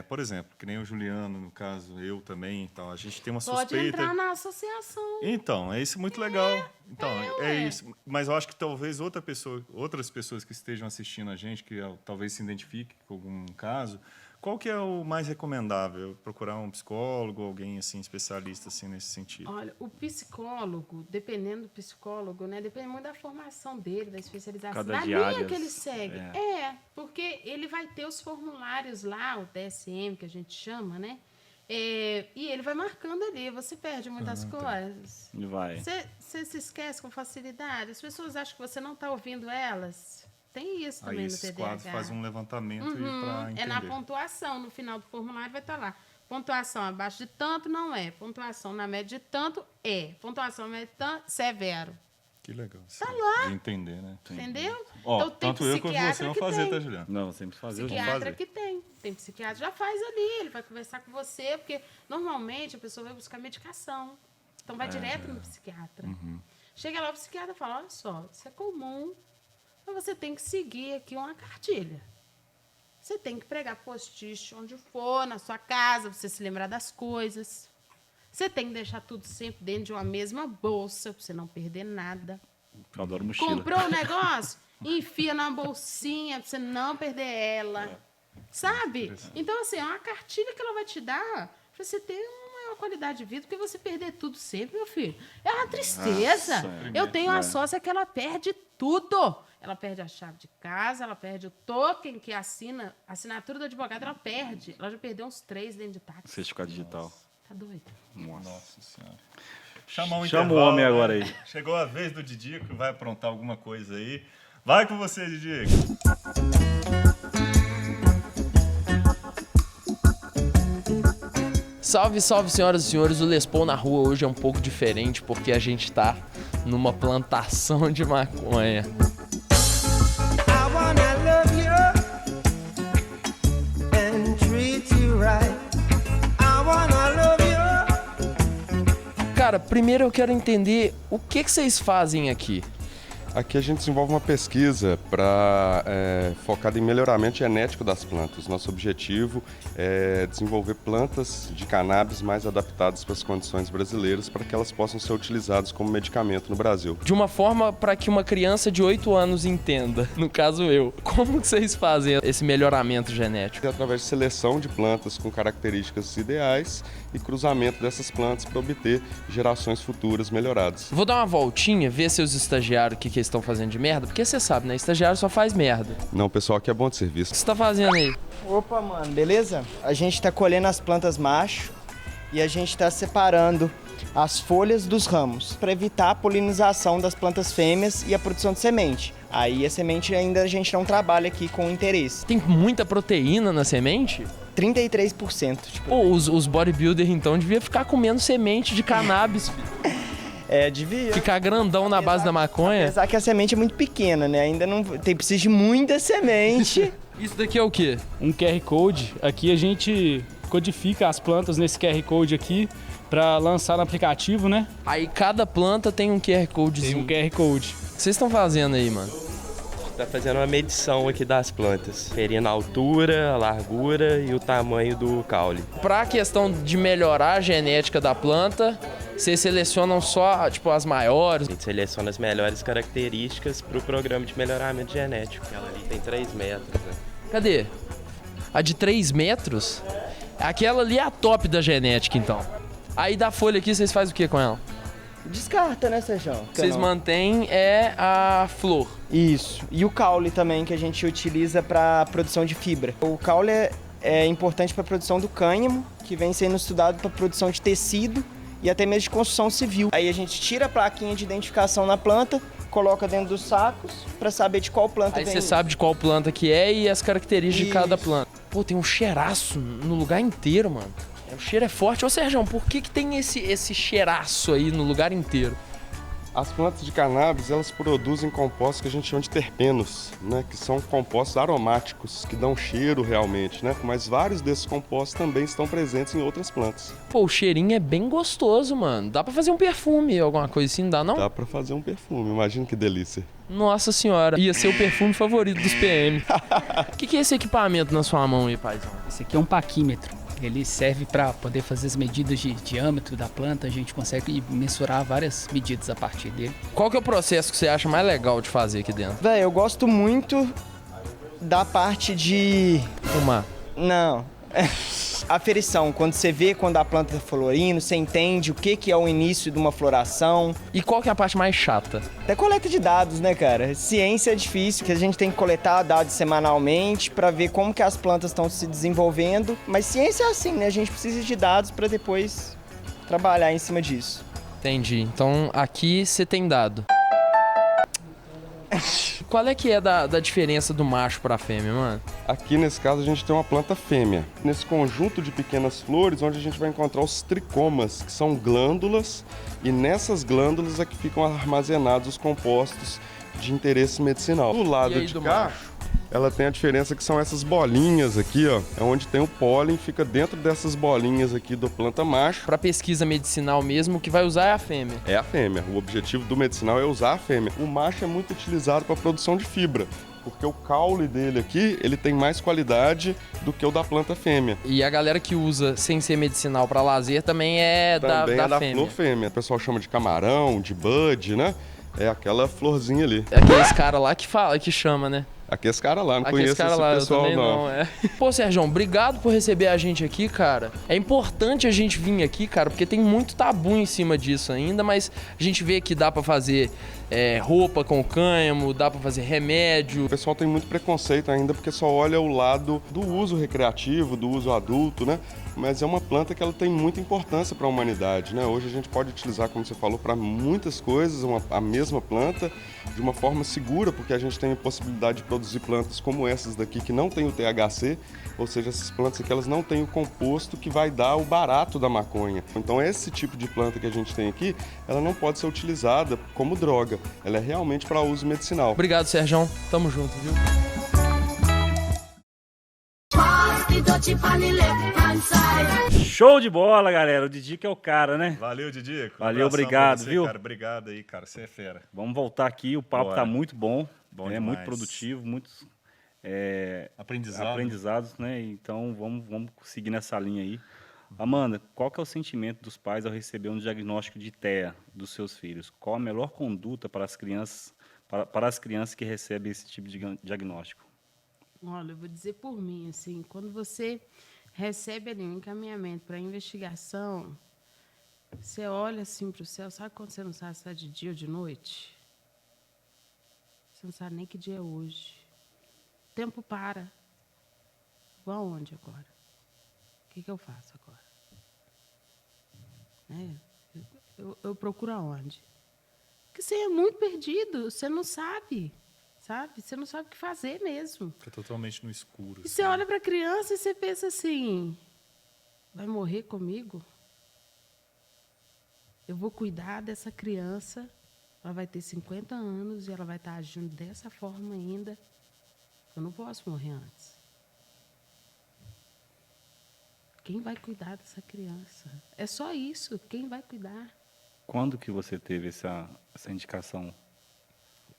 por exemplo, que nem o Juliano, no caso, eu também, então, a gente tem uma Pode suspeita. entrar na associação. Então, é isso muito legal. Então, ué. isso. Mas eu acho que talvez outras pessoas que estejam assistindo a gente, que talvez se identifiquem com algum caso, qual que é o mais recomendável? Procurar um psicólogo, alguém assim especialista assim nesse sentido? Olha, o psicólogo, dependendo do psicólogo, né, depende muito da formação dele, da especialização, Cada da linha diárias, que ele segue. é. Porque ele vai ter os formulários lá, o DSM, que a gente chama, né? E ele vai marcando ali, você perde muitas coisas. E vai. Você se esquece com facilidade, as pessoas acham que você não está ouvindo elas. Tem isso também Aí no esses TDAH. quadros fazem um levantamento para entender. É na pontuação, no final do formulário vai estar lá. Pontuação abaixo de tanto, não é. Pontuação na média de tanto, é. Pontuação na média de tanto, severo. Que legal. Tá lá. De entender, né? Entendeu? Ó, Então, tem tanto eu quanto você vão que fazer, tem. tá, Juliano? Não, sempre fazer o Psiquiatra fazer. que tem. Tem psiquiatra, já faz ali. Ele vai conversar com você, porque normalmente a pessoa vai buscar medicação. Então vai direto no psiquiatra. Chega lá, o psiquiatra fala, olha só, isso é comum, mas você tem que seguir aqui uma cartilha. Você tem que pregar post-it onde for, na sua casa, pra você se lembrar das coisas. Você tem que deixar tudo sempre dentro de uma mesma bolsa, pra você não perder nada. Eu adoro mochila. Comprou um negócio? Enfia na bolsinha pra você não perder ela. Sabe? Então, assim, é uma cartilha que ela vai te dar pra você ter uma maior qualidade de vida, porque você perder tudo sempre, meu filho, é uma tristeza. Eu tenho uma sócia que ela perde tudo. Ela perde a chave de casa, ela perde o token que assina, a assinatura do advogado, ela perde. Ela já perdeu uns 3 dentro de táxi. Certificado digital. Tá doido? Nossa Senhora. chamar um Chama o intervalo, homem agora aí. Chegou a vez do Didico, que vai aprontar alguma coisa aí. Vai com você, Didico. Salve, salve, senhoras e senhores. O Les Paul na rua hoje é um pouco diferente porque a gente tá numa plantação de maconha. I wanna love you and treat you right. I wanna love you. Cara, primeiro eu quero entender o que vocês fazem aqui. Aqui a gente desenvolve uma pesquisa focada em melhoramento genético das plantas. Nosso objetivo é desenvolver plantas de cannabis mais adaptadas para as condições brasileiras, para que elas possam ser utilizadas como medicamento no Brasil. De uma forma para que uma criança de 8 anos entenda, no caso eu. Como que vocês fazem esse melhoramento genético? Através de seleção de plantas com características ideais e cruzamento dessas plantas para obter gerações futuras melhoradas. Vou dar uma voltinha, ver seus estagiários o que eles estão fazendo de merda, porque você sabe, né? Estagiário só faz merda. Não, pessoal, aqui é bom de O serviço. que você tá fazendo aí? Opa, mano, beleza? A gente tá colhendo as plantas macho e a gente tá separando as folhas dos ramos para evitar a polinização das plantas fêmeas e a produção de semente. Aí a semente ainda a gente não trabalha aqui com interesse. Tem muita proteína na semente? 33%, tipo. Pô, os bodybuilders então devia ficar comendo semente de cannabis, filho. Devia. Ficar grandão na base da maconha. Apesar que a semente é muito pequena, né? Ainda não precisa de muita semente. Isso daqui é o quê? Um QR Code. Aqui a gente codifica as plantas nesse QR Code aqui para lançar no aplicativo, né? Aí cada planta tem um QR Tem Codezinho. um QR Code. O que vocês estão fazendo aí, mano? Tá fazendo uma medição aqui das plantas, ferindo a altura, a largura e o tamanho do caule. Pra questão de melhorar a genética da planta, vocês selecionam só, tipo, as maiores. A gente seleciona as melhores características para o programa de melhoramento genético. Ela ali tem 3 metros. Né? Cadê? A de 3 metros? Aquela ali é a top da genética, então. Aí da folha aqui, vocês fazem o que com ela? Descarta, né, Sérgio? Vocês mantêm a flor. Isso. E o caule também, que a gente utiliza para produção de fibra. O caule é importante para a produção do cânhamo, que vem sendo estudado para produção de tecido e até mesmo de construção civil. Aí a gente tira a plaquinha de identificação na planta, coloca dentro dos sacos para saber de qual planta Aí vem. você sabe de qual planta que é e as características de cada Isso. planta. Pô, tem um cheiraço no lugar inteiro, mano. O cheiro é forte. Ô, Sérgio, por que tem esse cheiraço aí no lugar inteiro? As plantas de cannabis, elas produzem compostos que a gente chama de terpenos, né? Que são compostos aromáticos, que dão cheiro realmente, né? Mas vários desses compostos também estão presentes em outras plantas. Pô, o cheirinho é bem gostoso, mano. Dá pra fazer um perfume, alguma coisa assim, não dá não? Dá pra fazer um perfume, imagina que delícia. Nossa senhora, ia ser o perfume favorito dos PM. O que é esse equipamento na sua mão aí, paizão? Esse aqui é um paquímetro. Ele serve para poder fazer as medidas de diâmetro da planta. A gente consegue mensurar várias medidas a partir dele. Qual que é o processo que você acha mais legal de fazer aqui dentro? Véi, eu gosto muito da parte de... Fumar. Não. Aferição, quando você vê quando a planta tá florindo, você entende o que é o início de uma floração. E qual que é a parte mais chata? É coleta de dados, né, cara? Ciência é difícil, que a gente tem que coletar dados semanalmente para ver como que as plantas estão se desenvolvendo. Mas ciência é assim, né? A gente precisa de dados para depois trabalhar em cima disso. Entendi. Então aqui você tem dado. Qual é que é da diferença do macho pra fêmea, mano? Aqui nesse caso a gente tem uma planta fêmea. Nesse conjunto de pequenas flores, onde a gente vai encontrar os tricomas, que são glândulas, e nessas glândulas é que ficam armazenados os compostos de interesse medicinal. Do lado E aí de do cá, macho? ela tem a diferença que são essas bolinhas aqui, ó. É onde tem o pólen, fica dentro dessas bolinhas aqui do planta macho. Pra pesquisa medicinal mesmo, o que vai usar é a fêmea. É a fêmea. O objetivo do medicinal é usar a fêmea. O macho é muito utilizado para produção de fibra, porque o caule dele aqui, ele tem mais qualidade do que o da planta fêmea. E a galera que usa sem ser medicinal pra lazer também é Também da é da fêmea. flor fêmea. O pessoal chama de camarão, de bud, né? É aquela florzinha ali. É aqueles caras lá que fala, que chama, né? Aqueles caras lá, não Aqueles conheço caras esse lá, eu pessoal também não. não, é. Pô, Sérgio, obrigado por receber a gente aqui, cara. É importante a gente vir aqui, cara, porque tem muito tabu em cima disso ainda, mas a gente vê que dá pra fazer roupa com cânhamo, dá pra fazer remédio. O pessoal tem muito preconceito ainda porque só olha o lado do uso recreativo, do uso adulto, né? Mas é uma planta que ela tem muita importância para a humanidade, né? Hoje a gente pode utilizar, como você falou, para muitas coisas, a mesma planta de uma forma segura, porque a gente tem a possibilidade de produzir plantas como essas daqui que não tem o THC, ou seja, essas plantas aqui elas não têm o composto que vai dar o barato da maconha. Então esse tipo de planta que a gente tem aqui, ela não pode ser utilizada como droga, ela é realmente para uso medicinal. Obrigado, Sérgio. Tamo junto, viu? Show de bola, galera. O Didi que é o cara, né? Valeu, Didico. Valeu, abração obrigado, pra você, viu? Cara. Obrigado aí, cara. Você é fera. Vamos voltar aqui. O papo Bora. tá muito bom. Bom Muito demais. produtivo, muitos Aprendizado. aprendizados, né? Então vamos seguir nessa linha aí. Amanda, qual que é o sentimento dos pais ao receber um diagnóstico de TEA dos seus filhos? Qual a melhor conduta para as crianças que recebem esse tipo de diagnóstico? Olha, eu vou dizer por mim, assim, quando você recebe ali um encaminhamento para investigação, você olha assim para o céu, sabe quando você não sabe se está de dia ou de noite? Você não sabe nem que dia é hoje. O tempo para. Vou aonde agora? O que eu faço agora? Né? Eu procuro aonde? Porque você é muito perdido, você não sabe. Sabe? Você não sabe o que fazer mesmo. Fica totalmente no escuro. E você olha para a criança e você pensa assim, vai morrer comigo? Eu vou cuidar dessa criança, ela vai ter 50 anos e ela vai estar agindo dessa forma ainda. Eu não posso morrer antes. Quem vai cuidar dessa criança? É só isso, quem vai cuidar? Quando que você teve essa indicação?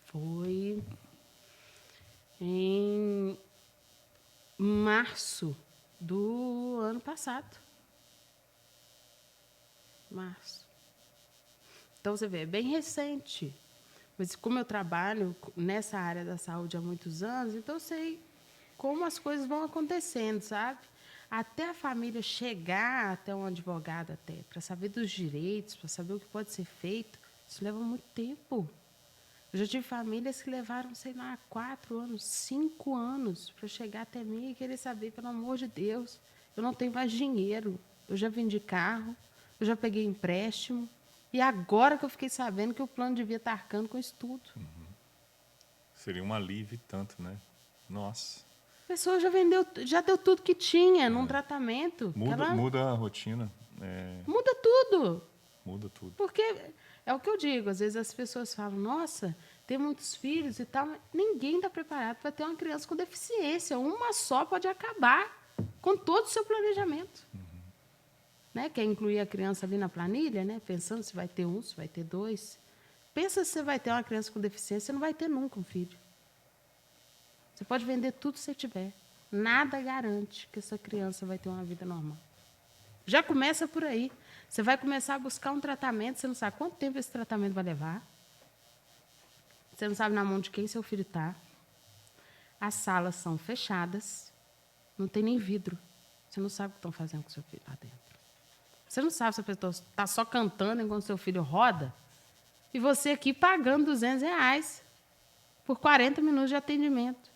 Foi em março do ano passado. Março. Então, você vê, é bem recente. Mas como eu trabalho nessa área da saúde há muitos anos, então eu sei como as coisas vão acontecendo, sabe? Até a família chegar até um advogado até, para saber dos direitos, para saber o que pode ser feito, isso leva muito tempo. Eu já tive famílias que levaram, sei lá, 4 anos, 5 anos para chegar até mim e querer saber, pelo amor de Deus, eu não tenho mais dinheiro, eu já vendi carro, eu já peguei empréstimo, e agora que eu fiquei sabendo que o plano devia estar arcando com isso tudo. Seria um alívio e tanto, né? Nossa. A pessoa já deu tudo que tinha num tratamento. Muda a rotina. Muda tudo. Muda tudo. Porque é o que eu digo, às vezes as pessoas falam, nossa, tem muitos filhos e tal, mas ninguém está preparado para ter uma criança com deficiência. Uma só pode acabar com todo o seu planejamento. Né? Quer incluir a criança ali na planilha, né? Pensando se vai ter um, se vai ter 2. Pensa se você vai ter uma criança com deficiência, você não vai ter nunca um filho. Você pode vender tudo que você tiver. Nada garante que essa criança vai ter uma vida normal. Já começa por aí. Você vai começar a buscar um tratamento, você não sabe quanto tempo esse tratamento vai levar. Você não sabe na mão de quem seu filho está. As salas são fechadas, não tem nem vidro. Você não sabe o que estão fazendo com seu filho lá dentro. Você não sabe se a pessoa está só cantando enquanto seu filho roda e você aqui pagando R$200 por 40 minutos de atendimento.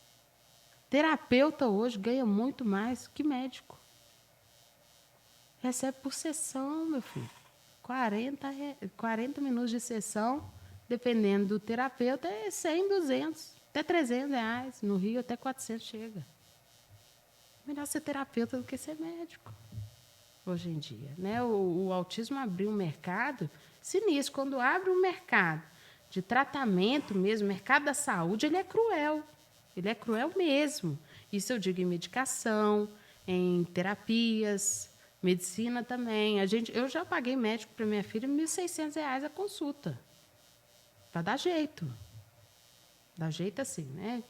Terapeuta hoje ganha muito mais que médico. Recebe por sessão, meu filho. 40 minutos de sessão, dependendo do terapeuta, é 100, 200, até R$300. No Rio, até 400 chega. Melhor ser terapeuta do que ser médico, hoje em dia. Né? O autismo abriu um mercado sinistro. Quando abre um mercado de tratamento mesmo, mercado da saúde, ele é cruel. Ele é cruel mesmo. Isso eu digo em medicação, em terapias, medicina também. Eu já paguei médico para minha filha R$1.600 a consulta. Para dar jeito. Dá jeito assim, né?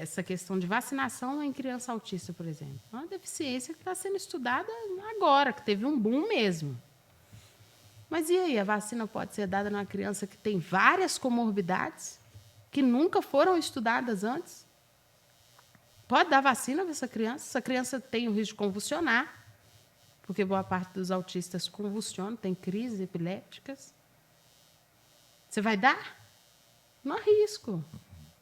Essa questão de vacinação em criança autista, por exemplo. É uma deficiência que está sendo estudada agora, que teve um boom mesmo. Mas e aí? A vacina pode ser dada numa criança que tem várias comorbidades, que nunca foram estudadas antes? Pode dar vacina para essa criança. Essa criança tem o risco de convulsionar, porque boa parte dos autistas convulsionam, tem crises epilépticas. Você vai dar? Não arrisco.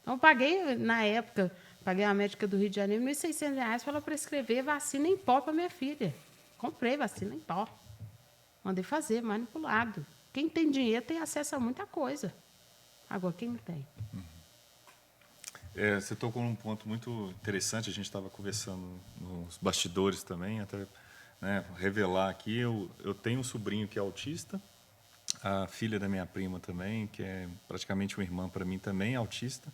Então, eu paguei, na época, paguei uma médica do Rio de Janeiro R$ 1.600 para ela prescrever vacina em pó para minha filha. Comprei vacina em pó. Mandei fazer, manipulado. Quem tem dinheiro tem acesso a muita coisa. Agora, quem não tem? Você tocou num ponto muito interessante, a gente estava conversando nos bastidores também, até, né, revelar aqui, eu tenho um sobrinho que é autista, a filha da minha prima também, que é praticamente uma irmã para mim também, autista,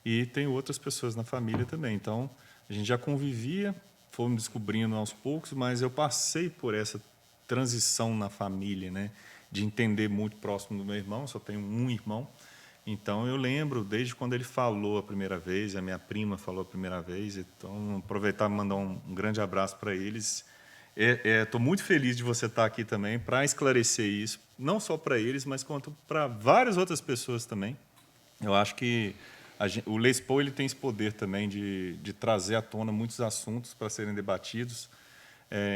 e tenho outras pessoas na família também. Então, a gente já convivia, fomos descobrindo aos poucos, mas eu passei por essa transição na família, né, de entender muito próximo do meu irmão, só tenho um irmão. Então, eu lembro, desde quando ele falou a primeira vez, a minha prima falou a primeira vez, então, aproveitar e mandar um grande abraço para eles. Estou muito feliz de você estar aqui também para esclarecer isso, não só para eles, mas quanto para várias outras pessoas também. Eu acho que o Les Paul ele tem esse poder também de trazer à tona muitos assuntos para serem debatidos.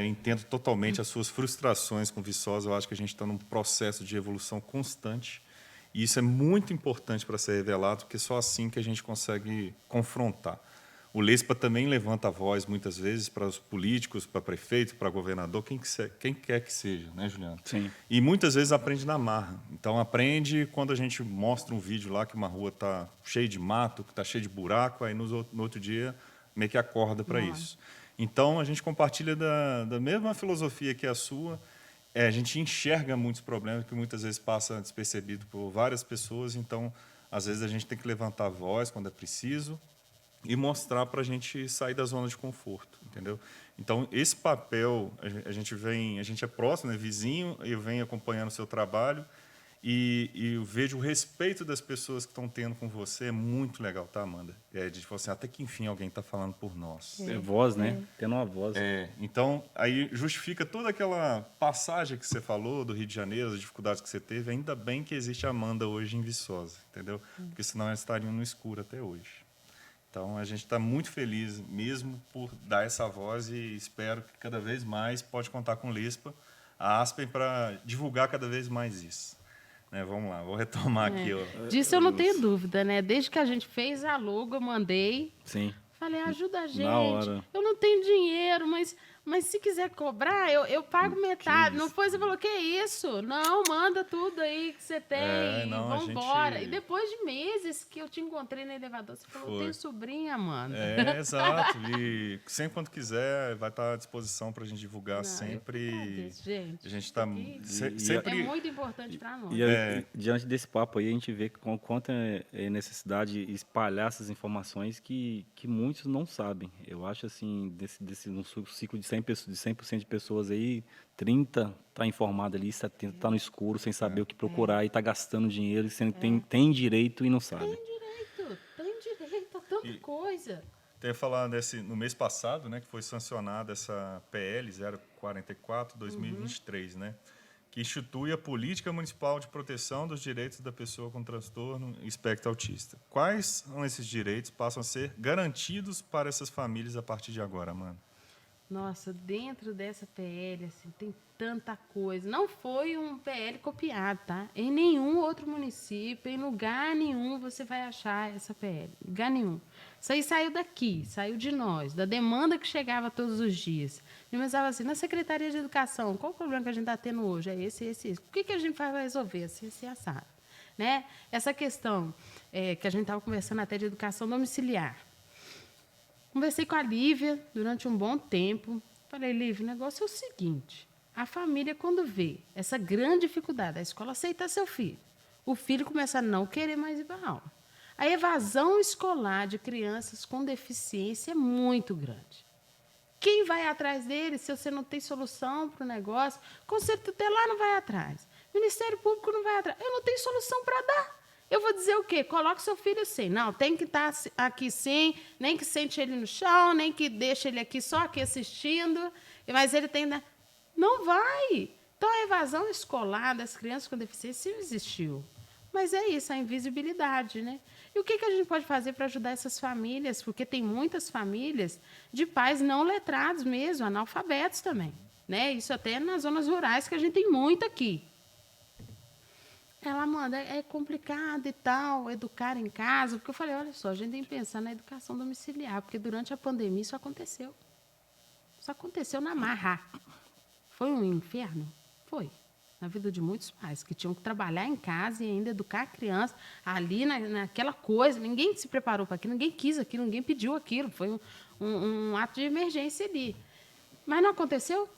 Entendo totalmente as suas frustrações com Viçosa, eu acho que a gente está num processo de evolução constante. E isso é muito importante para ser revelado, porque só assim que a gente consegue confrontar. O Lespa também levanta a voz, muitas vezes, para os políticos, para prefeito, para governador, quem quer que seja, né, Juliano? Sim. E muitas vezes aprende na marra. Então, aprende quando a gente mostra um vídeo lá que uma rua está cheia de mato, que está cheia de buraco, aí no outro dia meio que acorda para isso. Então, a gente compartilha da mesma filosofia que a sua. A gente enxerga muitos problemas que muitas vezes passa despercebido por várias pessoas, então, às vezes, a gente tem que levantar a voz quando é preciso e mostrar para a gente sair da zona de conforto, entendeu? Então, esse papel, a gente é próximo, é vizinho, eu venho acompanhando o seu trabalho e eu vejo o respeito das pessoas que estão tendo com você, é muito legal, tá, Amanda? De falar assim, até que enfim alguém está falando por nós. É voz, né? Tendo uma voz. Então, aí justifica toda aquela passagem que você falou do Rio de Janeiro, as dificuldades que você teve. Ainda bem que existe a Amanda hoje em Viçosa, entendeu? Porque senão elas estariam no escuro até hoje. Então, a gente está muito feliz mesmo por dar essa voz e espero que cada vez mais pode contar com o Lespa, a Aspen, para divulgar cada vez mais isso. Vamos lá, vou retomar aqui. Disso eu não tenho dúvida, né? Desde que a gente fez a logo, eu mandei. Sim. Falei, ajuda a gente. Na hora. Eu não tenho dinheiro, mas se quiser cobrar, eu pago metade. Não foi, você falou, que isso? Não, manda tudo aí que você tem. Vamos embora. E depois de meses que eu te encontrei no elevador, você falou, eu tenho sobrinha, Amanda. Exato. E sempre quando quiser, vai estar à disposição para a gente divulgar sempre. Gente, a gente está sempre... É muito importante para nós. E diante desse papo aí, a gente vê com quanto é necessidade de espalhar essas informações que muitos não sabem. Eu acho assim, num ciclo de 100% de pessoas aí, 30 está informado ali, 70 está no escuro, sem saber o que procurar e está gastando dinheiro, sendo que tem direito e não sabe. Tem direito a tanta coisa. Tem falado no mês passado, né, que foi sancionada essa PL 044/2023, né, que institui a Política Municipal de Proteção dos Direitos da Pessoa com Transtorno Espectro Autista. Quais são esses direitos passam a ser garantidos para essas famílias a partir de agora, Amanda? Nossa, dentro dessa PL, assim, tem tanta coisa. Não foi um PL copiado, tá? Em nenhum outro município, em lugar nenhum você vai achar essa PL. Lugar nenhum. Isso aí saiu daqui, saiu de nós, da demanda que chegava todos os dias. Eu pensava assim, na Secretaria de Educação, qual o problema que a gente está tendo hoje? É esse. O que a gente vai resolver? Assim, assado. Né? Essa questão que a gente estava conversando até de educação domiciliar. Conversei com a Lívia durante um bom tempo. Falei, Lívia, o negócio é o seguinte. A família, quando vê essa grande dificuldade, a escola aceitar seu filho, o filho começa a não querer mais ir para a aula. A evasão escolar de crianças com deficiência é muito grande. Quem vai atrás dele se você não tem solução para o negócio? O Conselho Tutelar não vai atrás. O Ministério Público não vai atrás. Eu não tenho solução para dar. Eu vou dizer o quê? Coloque seu filho assim. Não, tem que estar aqui sim, nem que sente ele no chão, nem que deixe ele aqui só aqui assistindo, mas ele tem... Não vai. Então, a evasão escolar das crianças com deficiência sempre existiu. Mas é isso, a invisibilidade, né? E o que a gente pode fazer para ajudar essas famílias? Porque tem muitas famílias de pais não letrados mesmo, analfabetos também, né? Isso até nas zonas rurais, que a gente tem muito aqui. Ela manda, é complicado e tal, educar em casa, porque eu falei, olha só, a gente tem que pensar na educação domiciliar, porque durante a pandemia isso aconteceu. Isso aconteceu na marra. Foi um inferno? Foi. Na vida de muitos pais, que tinham que trabalhar em casa e ainda educar a criança ali naquela coisa. Ninguém se preparou para aquilo, ninguém quis aquilo, ninguém pediu aquilo. Foi um ato de emergência ali. Mas não aconteceu?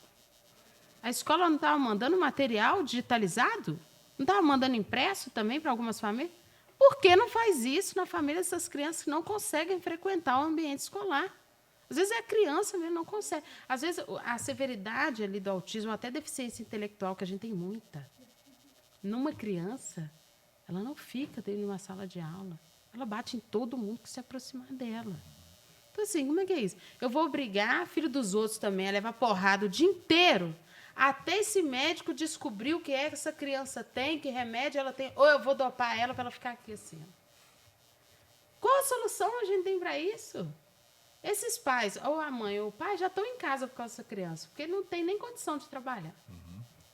A escola não estava mandando material digitalizado? Não estava mandando impresso também para algumas famílias? Por que não faz isso na família dessas crianças que não conseguem frequentar o ambiente escolar? Às vezes é a criança mesmo, não consegue. Às vezes a severidade ali do autismo, até deficiência intelectual, que a gente tem muita. Numa criança, ela não fica dentro de uma sala de aula. Ela bate em todo mundo que se aproximar dela. Então, assim, como é que é isso? Eu vou obrigar filho dos outros também a levar porrada o dia inteiro, até esse médico descobrir o que é que essa criança tem, que remédio ela tem, ou eu vou dopar ela para ela ficar aqui assim. Qual a solução a gente tem para isso? Esses pais, ou a mãe ou o pai, já estão em casa por causa dessa criança, porque não tem nem condição de trabalhar.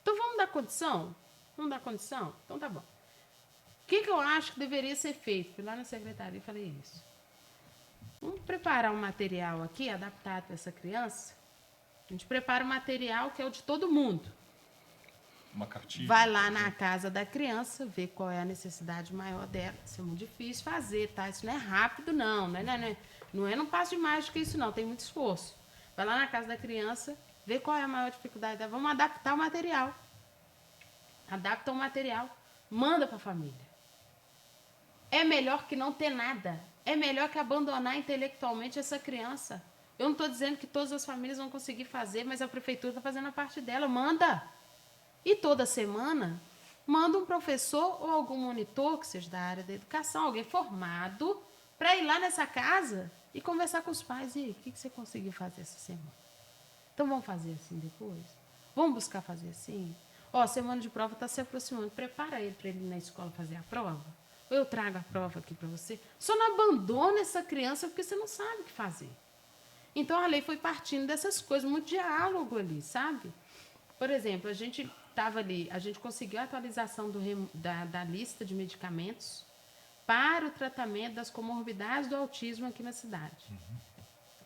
Então, vamos dar condição? Vamos dar condição? Então, tá bom. O que eu acho que deveria ser feito? Fui lá na secretaria e falei isso. Vamos preparar um material aqui, adaptado para essa criança. A gente prepara um material que é o de todo mundo. Uma cartilha. Vai lá na casa da criança, vê qual é a necessidade maior dela. Isso é muito difícil fazer, tá? Isso não é rápido, não. Não é num passo de mágica isso, não. Tem muito esforço. Vai lá na casa da criança, vê qual é a maior dificuldade dela. Vamos adaptar o material. Adapta o material, manda para a família. É melhor que não ter nada. É melhor que abandonar intelectualmente essa criança. Eu não estou dizendo que todas as famílias vão conseguir fazer, mas a prefeitura está fazendo a parte dela. Manda. E toda semana, manda um professor ou algum monitor, que seja da área da educação, alguém formado, para ir lá nessa casa e conversar com os pais. E aí, o que você conseguiu fazer essa semana? Então, vamos fazer assim depois? Vamos buscar fazer assim? Ó, semana de prova está se aproximando. Prepara ele para ele ir na escola fazer a prova. Ou eu trago a prova aqui para você. Só não abandona essa criança porque você não sabe o que fazer. Então, a lei foi partindo dessas coisas, muito diálogo ali, sabe? Por exemplo, a gente estava ali, a gente conseguiu a atualização da lista de medicamentos para o tratamento das comorbidades do autismo aqui na cidade.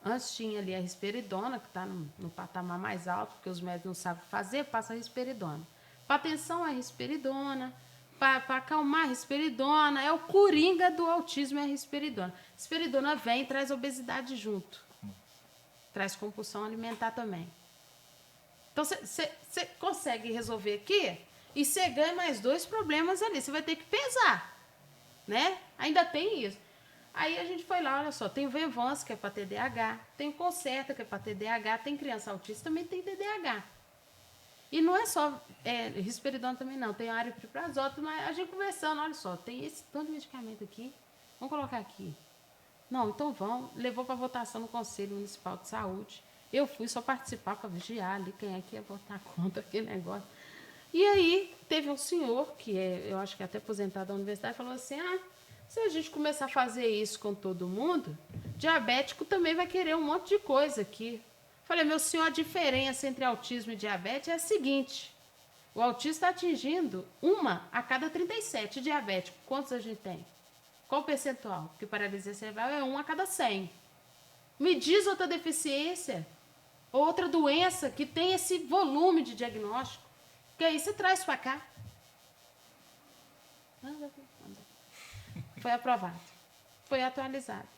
Antes tinha ali a risperidona, que está no patamar mais alto, porque os médicos não sabem fazer, passa a risperidona. Para atenção, é a risperidona. Para acalmar, a risperidona. É o coringa do autismo, é a risperidona. A risperidona vem e traz obesidade junto. Traz compulsão alimentar também. Então, você consegue resolver aqui e você ganha mais 2 problemas ali. Você vai ter que pesar, né? Ainda tem isso. Aí a gente foi lá, olha só, tem o Venvance, que é para TDAH, tem o Concerta, que é para TDAH, tem criança autista, também tem TDAH. E não é só risperidona também não, tem aripiprazol, mas a gente conversando, olha só, tem esse tanto de medicamento aqui, vamos colocar aqui. Não, então vamos, levou para votação no Conselho Municipal de Saúde. Eu fui só participar para vigiar ali quem é que ia votar contra aquele negócio. E aí teve um senhor, que eu acho que é até aposentado da universidade, falou assim, se a gente começar a fazer isso com todo mundo, diabético também vai querer um monte de coisa aqui. Falei, meu senhor, a diferença entre autismo e diabetes é a seguinte, o autismo está atingindo 1 a cada 37 diabético. Quantos a gente tem? Qual o percentual? Porque paralisia cerebral é 1 a cada 100. Me diz outra deficiência, outra doença que tem esse volume de diagnóstico, que aí você traz para cá. Foi aprovado, foi atualizado.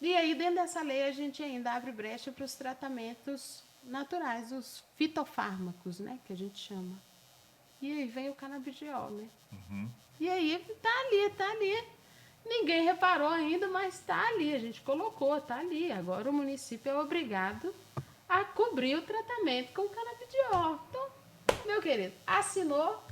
E aí, dentro dessa lei, a gente ainda abre brecha para os tratamentos naturais, os fitofármacos, né, que a gente chama. E aí vem o canabidiol, né? E aí tá ali. Ninguém reparou ainda, mas está ali, a gente colocou, está ali. Agora o município é obrigado a cobrir o tratamento com canabidiol. Então, meu querido, assinou,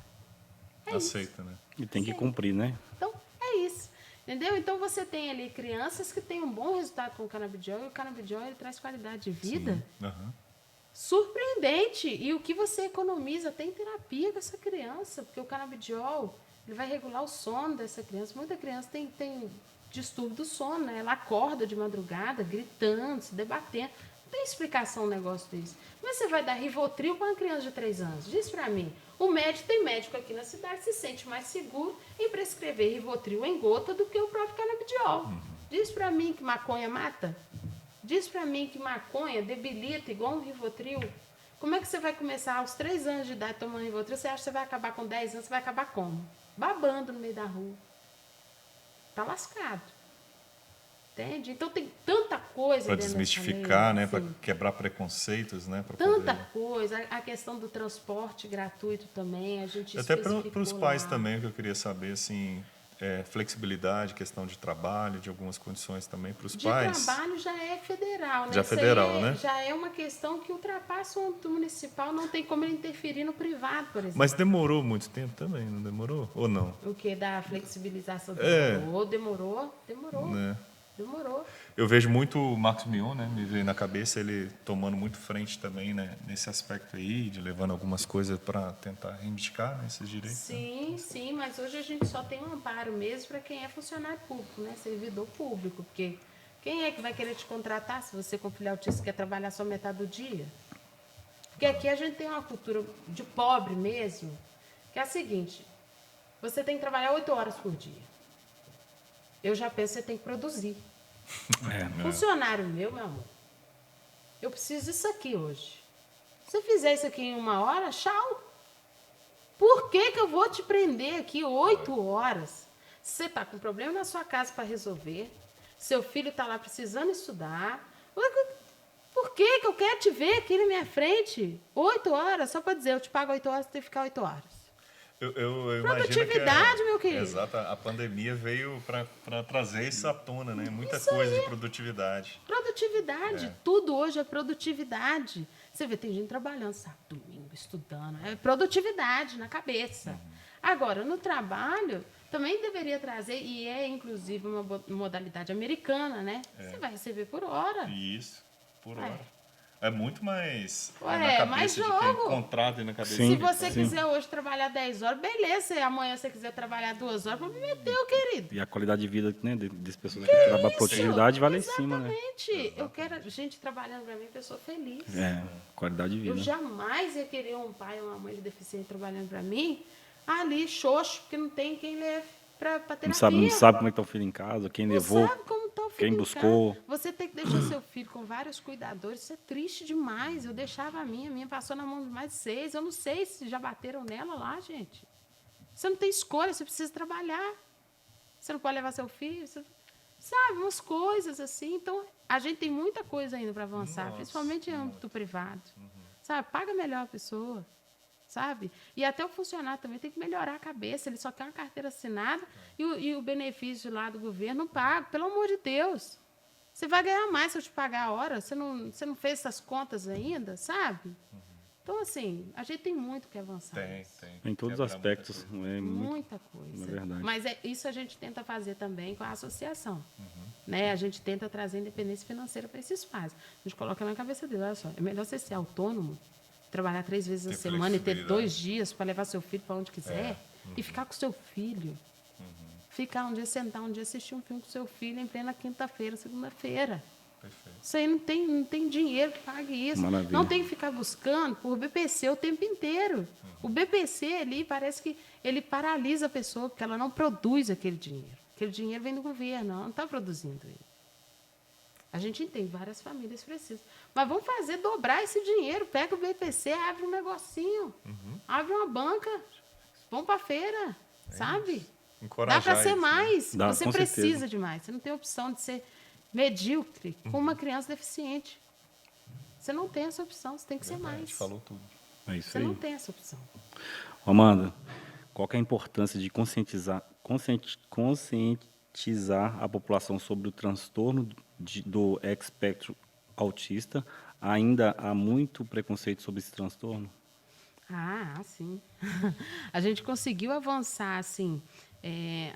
Aceita, né? E tem que cumprir, né? Então, é isso. Entendeu? Então, você tem ali crianças que têm um bom resultado com o canabidiol, e o canabidiol ele traz qualidade de vida surpreendente. E o que você economiza tem terapia com essa criança, porque o canabidiol Ele vai regular o sono dessa criança. Muita criança tem distúrbio do sono, né? Ela acorda de madrugada, gritando, se debatendo. Não tem explicação um negócio desse. Mas você vai dar Rivotril para uma criança de 3 anos? Diz para mim. Tem médico aqui na cidade que se sente mais seguro em prescrever Rivotril em gota do que o próprio canabidiol. Diz para mim que maconha mata? Diz para mim que maconha debilita igual um Rivotril? Como é que você vai começar aos 3 anos de idade tomando Rivotril? Você acha que você vai acabar com 10 anos? Você vai acabar como? Babando no meio da rua. Tá lascado. Entende? Então tem tanta coisa Para dentro desmistificar, dessa lei, né? Para assim. quebrar preconceitos, né? Pra Tanta poder... coisa. A questão do transporte gratuito também, a gente Até para especificou os pais lá. também, que eu queria saber, assim, flexibilidade, questão de trabalho, de algumas condições também para os De pais. trabalho já é federal, né? Já é Isso aí federal, né? Já é uma questão que ultrapassa o âmbito municipal, não tem como ele interferir no privado, por exemplo. Mas demorou muito tempo também, não demorou? Ou não? O que da flexibilização É. demorou. Né? Demorou. Eu vejo muito o Marcos Mion, né? Me veio na cabeça ele tomando muito frente também, né? Nesse aspecto aí, de levando algumas coisas para tentar reivindicar, né, esses direitos. Né? Sim, mas hoje a gente só tem um amparo mesmo para quem é funcionário público, né? Servidor público, porque quem é que vai querer te contratar se você com filho autista quer trabalhar só metade do dia? Porque aqui a gente tem uma cultura de pobre mesmo, que é a seguinte, você tem que trabalhar 8 horas por dia. Eu já penso que você tem que produzir. Funcionário meu amor, eu preciso disso aqui hoje. Se você fizer isso aqui em 1 hora, tchau. Por que eu vou te prender aqui 8 horas? Se você está com problema na sua casa para resolver, seu filho está lá precisando estudar, por que eu quero te ver aqui na minha frente 8 horas? Só para dizer, eu te pago 8 horas, você tem que ficar 8 horas. Eu imagino Produtividade, meu querido. Exato, a pandemia veio para trazer isso à tona, né? Muita coisa de produtividade. Produtividade, tudo hoje é produtividade. Você vê, tem gente trabalhando sábado, domingo, estudando. É produtividade na cabeça. Agora, no trabalho, também deveria trazer, e é inclusive uma modalidade americana, né? Você vai receber por hora. Isso, por hora. É muito mais Ué, na cabeça mais de quem jogo. contrata e na cabeça. Sim. Se você quiser hoje trabalhar 10 horas, beleza. Se amanhã você quiser trabalhar 2 horas, me meteu, querido. E a qualidade de vida, né, das pessoas que trabalham, a produtividade vai lá em cima, né? Exatamente. Eu quero gente trabalhando para mim, pessoa feliz. Qualidade de Eu vida. jamais ia querer um pai ou uma mãe de deficiente trabalhando para mim ali, xoxo, porque não tem quem leve para terapia. Não sabe como é que tá o filho em casa, quem levou, Não sabe como tá o filho quem em buscou. casa. Você tem que deixar seu filho com vários cuidadores. Isso é triste demais. Eu deixava a minha passou na mão de mais de 6. Eu não sei se já bateram nela lá, gente. Você não tem escolha, você precisa trabalhar. Você não pode levar seu filho, sabe, umas coisas assim. Então, a gente tem muita coisa ainda para avançar, principalmente em âmbito privado. Sabe, paga melhor a pessoa. Sabe? E até o funcionário também tem que melhorar a cabeça. Ele só quer uma carteira assinada e o benefício lá do governo não paga. Pelo amor de Deus. Você vai ganhar mais se eu te pagar a hora. Você não fez essas contas ainda, sabe? Então, assim, a gente tem muito que avançar. Tem. Em todos os aspectos. Muita coisa. É verdade. Mas isso a gente tenta fazer também com a associação. Né? A gente tenta trazer independência financeira para esses pais. A gente coloca na cabeça dele, olha só, é melhor você ser autônomo, trabalhar 3 vezes a semana e ter 2 dias para levar seu filho para onde quiser e ficar com seu filho. Ficar um dia, sentar um dia, assistir um filme com seu filho em plena quinta-feira, segunda-feira. Perfeito. Isso aí não tem dinheiro que pague isso. Maravilha. Não tem que ficar buscando por BPC o tempo inteiro. O BPC ali parece que ele paralisa a pessoa, porque ela não produz aquele dinheiro. Aquele dinheiro vem do governo, ela não está produzindo ele. A gente entende, várias famílias precisam. Mas vamos fazer dobrar esse dinheiro. Pega o BPC, abre um negocinho. Abre uma banca. Vamos para a feira, sabe? Encorajar Dá para ser isso, né? mais. Dá, Você com precisa certeza. de mais. Você não tem opção de ser medíocre com uma criança deficiente. Você não tem essa opção. Você tem que ser A mais. gente falou tudo. É isso Você aí. não tem essa opção. Amanda, qual que é a importância de conscientizar a população sobre o transtorno do espectro autista? Ainda há muito preconceito sobre esse transtorno? Sim. A gente conseguiu avançar, assim,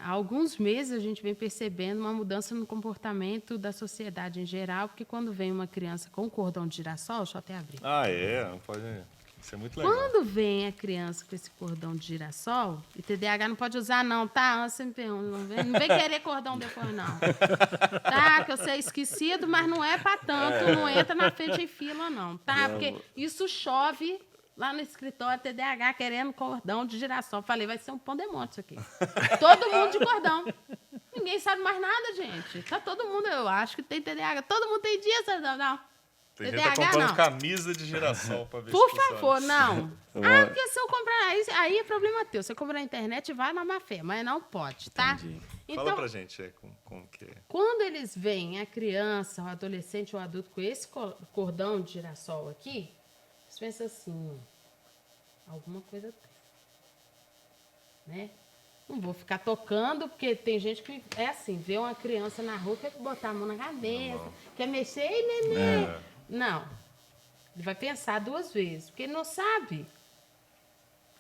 há alguns meses a gente vem percebendo uma mudança no comportamento da sociedade em geral, porque quando vem uma criança com cordão de girassol, deixa eu até abrir. Pode. Isso é muito legal. Quando vem a criança com esse cordão de girassol, e TDAH não pode usar não, tá? Você me pergunta, não vem querer cordão depois não. Tá? Que você é esquecido, mas não é pra tanto, não entra na frente em fila não, tá? Porque isso chove lá no escritório, TDAH querendo cordão de girassol. Falei, vai ser um pão de monte isso aqui. Todo mundo de cordão. Ninguém sabe mais nada, gente. Tá todo mundo, eu acho que tem TDAH. Todo mundo tem dia, não. Tem gente que tá comprando não. camisa de girassol pra ver Por se funciona. favor, não. Porque se eu comprar, aí é problema teu. Você compra na internet, vai na má fé, mas não pode, tá? Entendi. Então, Fala pra gente como que é. quando eles veem a criança, o adolescente ou o adulto com esse cordão de girassol aqui, eles pensam assim, alguma coisa tem, né? Não vou ficar tocando, porque tem gente que é assim, vê uma criança na rua, quer botar a mão na cabeça, quer mexer, e neném. Não. Ele vai pensar 2 vezes, porque ele não sabe.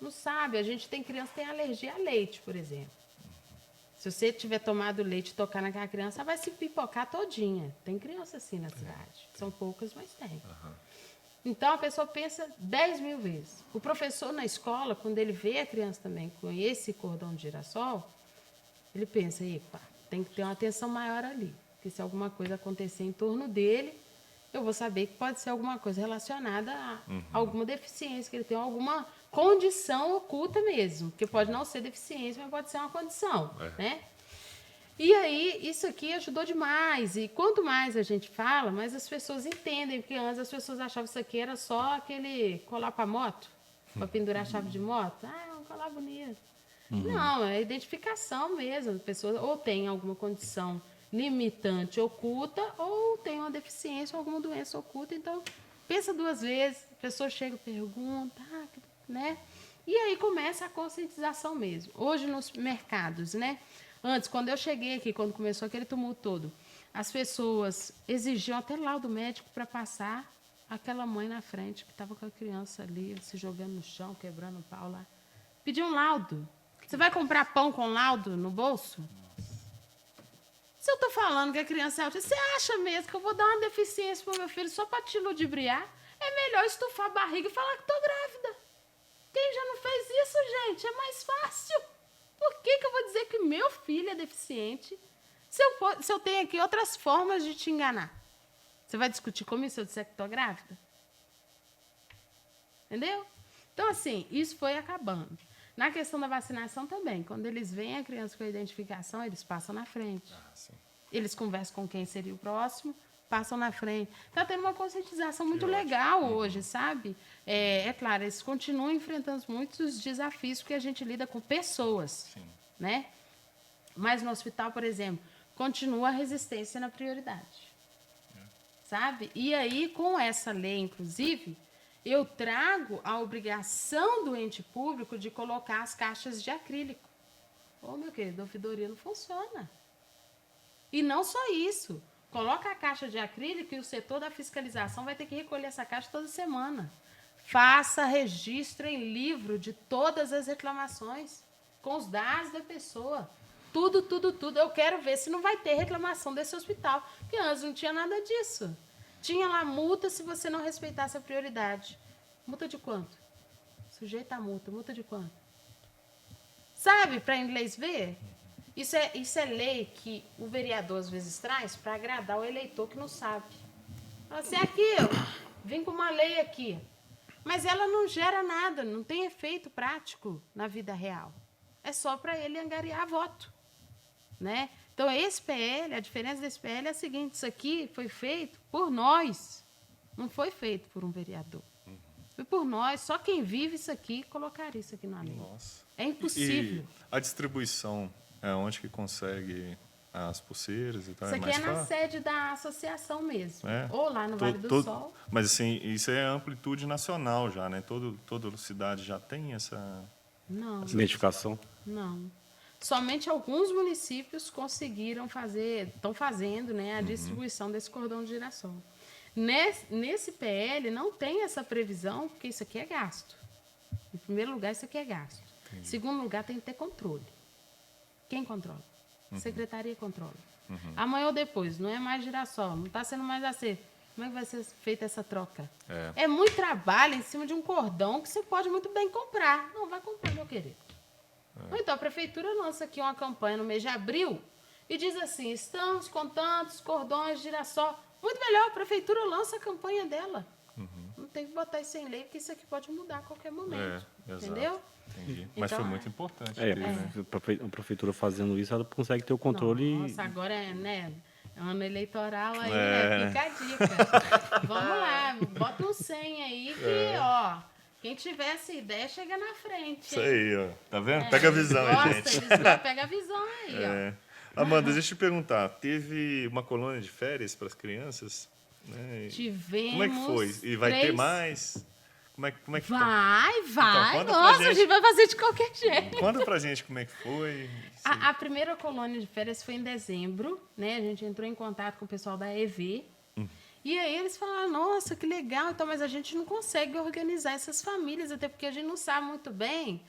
Não sabe. A gente tem criança que tem alergia a leite, por exemplo. Se você tiver tomado leite e tocar naquela criança, ela vai se pipocar todinha. Tem criança assim na cidade. São poucas, mas tem. Então, a pessoa pensa 10 mil vezes. O professor na escola, quando ele vê a criança também com esse cordão de girassol, ele pensa, epa, tem que ter uma atenção maior ali. Porque se alguma coisa acontecer em torno dele, eu vou saber que pode ser alguma coisa relacionada a alguma deficiência, que ele tem alguma condição oculta mesmo. Que pode não ser deficiência, mas pode ser uma condição, né? E aí, isso aqui ajudou demais. E quanto mais a gente fala, mais as pessoas entendem. Porque antes as pessoas achavam que isso aqui era só aquele colar para moto, para pendurar a chave de moto. Ah, é um colar bonito. Não, é identificação mesmo. A pessoa ou tem alguma condição limitante oculta ou tem uma deficiência ou alguma doença oculta. Então, pensa 2 vezes. A pessoa chega e pergunta, né? E aí começa a conscientização mesmo. Hoje nos mercados, né? Antes, quando eu cheguei aqui, quando começou aquele tumulto todo, as pessoas exigiam até laudo médico para passar aquela mãe na frente que estava com a criança ali, se jogando no chão, quebrando o pau lá. Pediam laudo. Você vai comprar pão com laudo no bolso? Se eu estou falando que a criança é autista, você acha mesmo que eu vou dar uma deficiência para o meu filho só para te ludibriar? É melhor estufar a barriga e falar que estou grávida. Quem já não fez isso, gente? É mais fácil. Por que eu vou dizer que meu filho é deficiente se eu tenho aqui outras formas de te enganar? Você vai discutir comigo se eu disser que estou grávida? Entendeu? Então, assim, isso foi acabando. Na questão da vacinação também. Quando eles veem a criança com a identificação, eles passam na frente. Eles conversam com quem seria o próximo, passam na frente. Está tendo uma conscientização muito legal hoje, sabe? É claro, eles continuam enfrentando muitos desafios, porque a gente lida com pessoas, né? Mas no hospital, por exemplo, continua a resistência na prioridade, sabe? E aí, com essa lei, inclusive, eu trago a obrigação do ente público de colocar as caixas de acrílico. Ô, meu querido, a ouvidoria não funciona. E não só isso. Coloca a caixa de acrílico e o setor da fiscalização vai ter que recolher essa caixa toda semana. Faça registro em livro de todas as reclamações, com os dados da pessoa. Tudo, tudo, tudo. Eu quero ver se não vai ter reclamação desse hospital. Porque antes não tinha nada disso. Tinha lá multa se você não respeitasse a prioridade. Multa de quanto? Sujeita a multa. Multa de quanto? Sabe, para inglês ver? Isso é lei que o vereador às vezes traz para agradar o eleitor que não sabe. Fala assim, aqui, vem com uma lei aqui. Mas ela não gera nada, não tem efeito prático na vida real. É só para ele angariar voto, né? Então, esse PL, a diferença desse PL é a seguinte, isso aqui foi feito por nós, não foi feito por um vereador. Foi por nós, só quem vive isso aqui colocaria isso aqui na lei. Nossa. É impossível. E a distribuição é onde que consegue as pulseiras e tal? Isso aqui mais é na fácil? sede da associação mesmo, É. ou lá no Vale do Sol. Mas assim, isso é amplitude nacional já, né? Toda cidade já tem essa... Não, Identificação. não. Somente alguns municípios conseguiram fazer, estão fazendo, né, a distribuição desse cordão de girassol. Nesse PL não tem essa previsão, porque isso aqui é gasto. Em primeiro lugar, isso aqui é gasto. Em segundo lugar, tem que ter controle. Quem controla? A secretaria controla. Amanhã ou depois, não é mais girassol, não está sendo mais assim. Como é que vai ser feita essa troca? É muito trabalho em cima de um cordão que você pode muito bem comprar. Não, vai comprar, meu querido. Ou então a prefeitura lança aqui uma campanha no mês de abril e diz assim, estamos com tantos cordões de girassol. Muito melhor, a prefeitura lança a campanha dela. Não tem que botar isso em lei, porque isso aqui pode mudar a qualquer momento. Entendeu? Entendi. Mas Então, foi muito importante. É, ter, né? a prefeitura fazendo isso, ela consegue ter o controle. Nossa, agora é, né? Ano eleitoral aí, né? Fica a dica. Vamos lá, bota um 100 aí que, ó, quem tiver essa ideia chega na frente. Isso hein? aí, ó. Tá vendo? Pega a visão aí, Gosta, gente. pega a visão aí, ó. Amanda, deixa eu te perguntar. Teve uma colônia de férias para as crianças? Né? Tivemos. Como é que foi? E vai ter 3. mais? Como é que tá? Vai. conta pra Nossa, a gente. gente vai fazer de qualquer jeito. Conta pra gente como é que foi. A primeira colônia de férias foi em dezembro, né? A gente entrou em contato com o pessoal da EV. E aí eles falaram, nossa, que legal, então, mas a gente não consegue organizar essas famílias, até porque a gente não sabe muito bem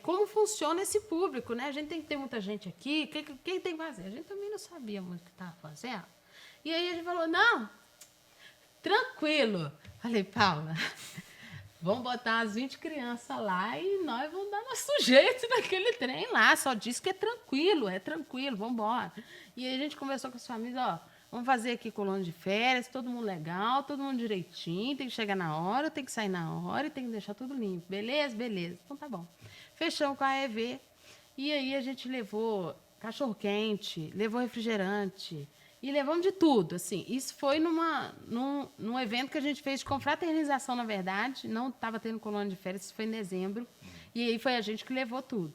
como funciona esse público, né? A gente tem que ter muita gente aqui, quem tem que fazer? A gente também não sabia muito o que estava fazendo. E aí a gente falou, não, tranquilo. Falei, Paula, vamos botar as 20 crianças lá e nós vamos dar nosso jeito naquele trem lá. Só diz que é tranquilo, vamos embora. E aí a gente conversou com as famílias, ó, vamos fazer aqui colônia de férias, todo mundo legal, todo mundo direitinho, tem que chegar na hora, tem que sair na hora e tem que deixar tudo limpo. Beleza? Então tá bom. Fechamos com a EV e aí a gente levou cachorro-quente, levou refrigerante e levamos de tudo, assim. Isso foi num evento que a gente fez de confraternização, na verdade. Não estava tendo colônia de férias, isso foi em dezembro. E aí foi a gente que levou tudo.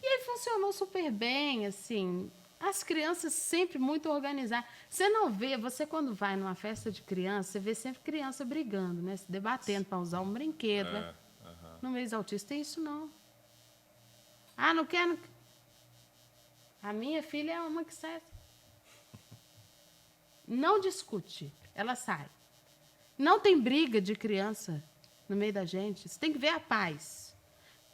E aí funcionou super bem, assim. As crianças sempre muito organizadas. Você não vê, você quando vai numa festa de criança, você vê sempre criança brigando, né? Se debatendo para usar um brinquedo. Né? No meio autista tem isso, não. Ah, não quero. A minha filha é uma que sai. Não discute, ela sai. Não tem briga de criança no meio da gente. Você tem que ver a paz.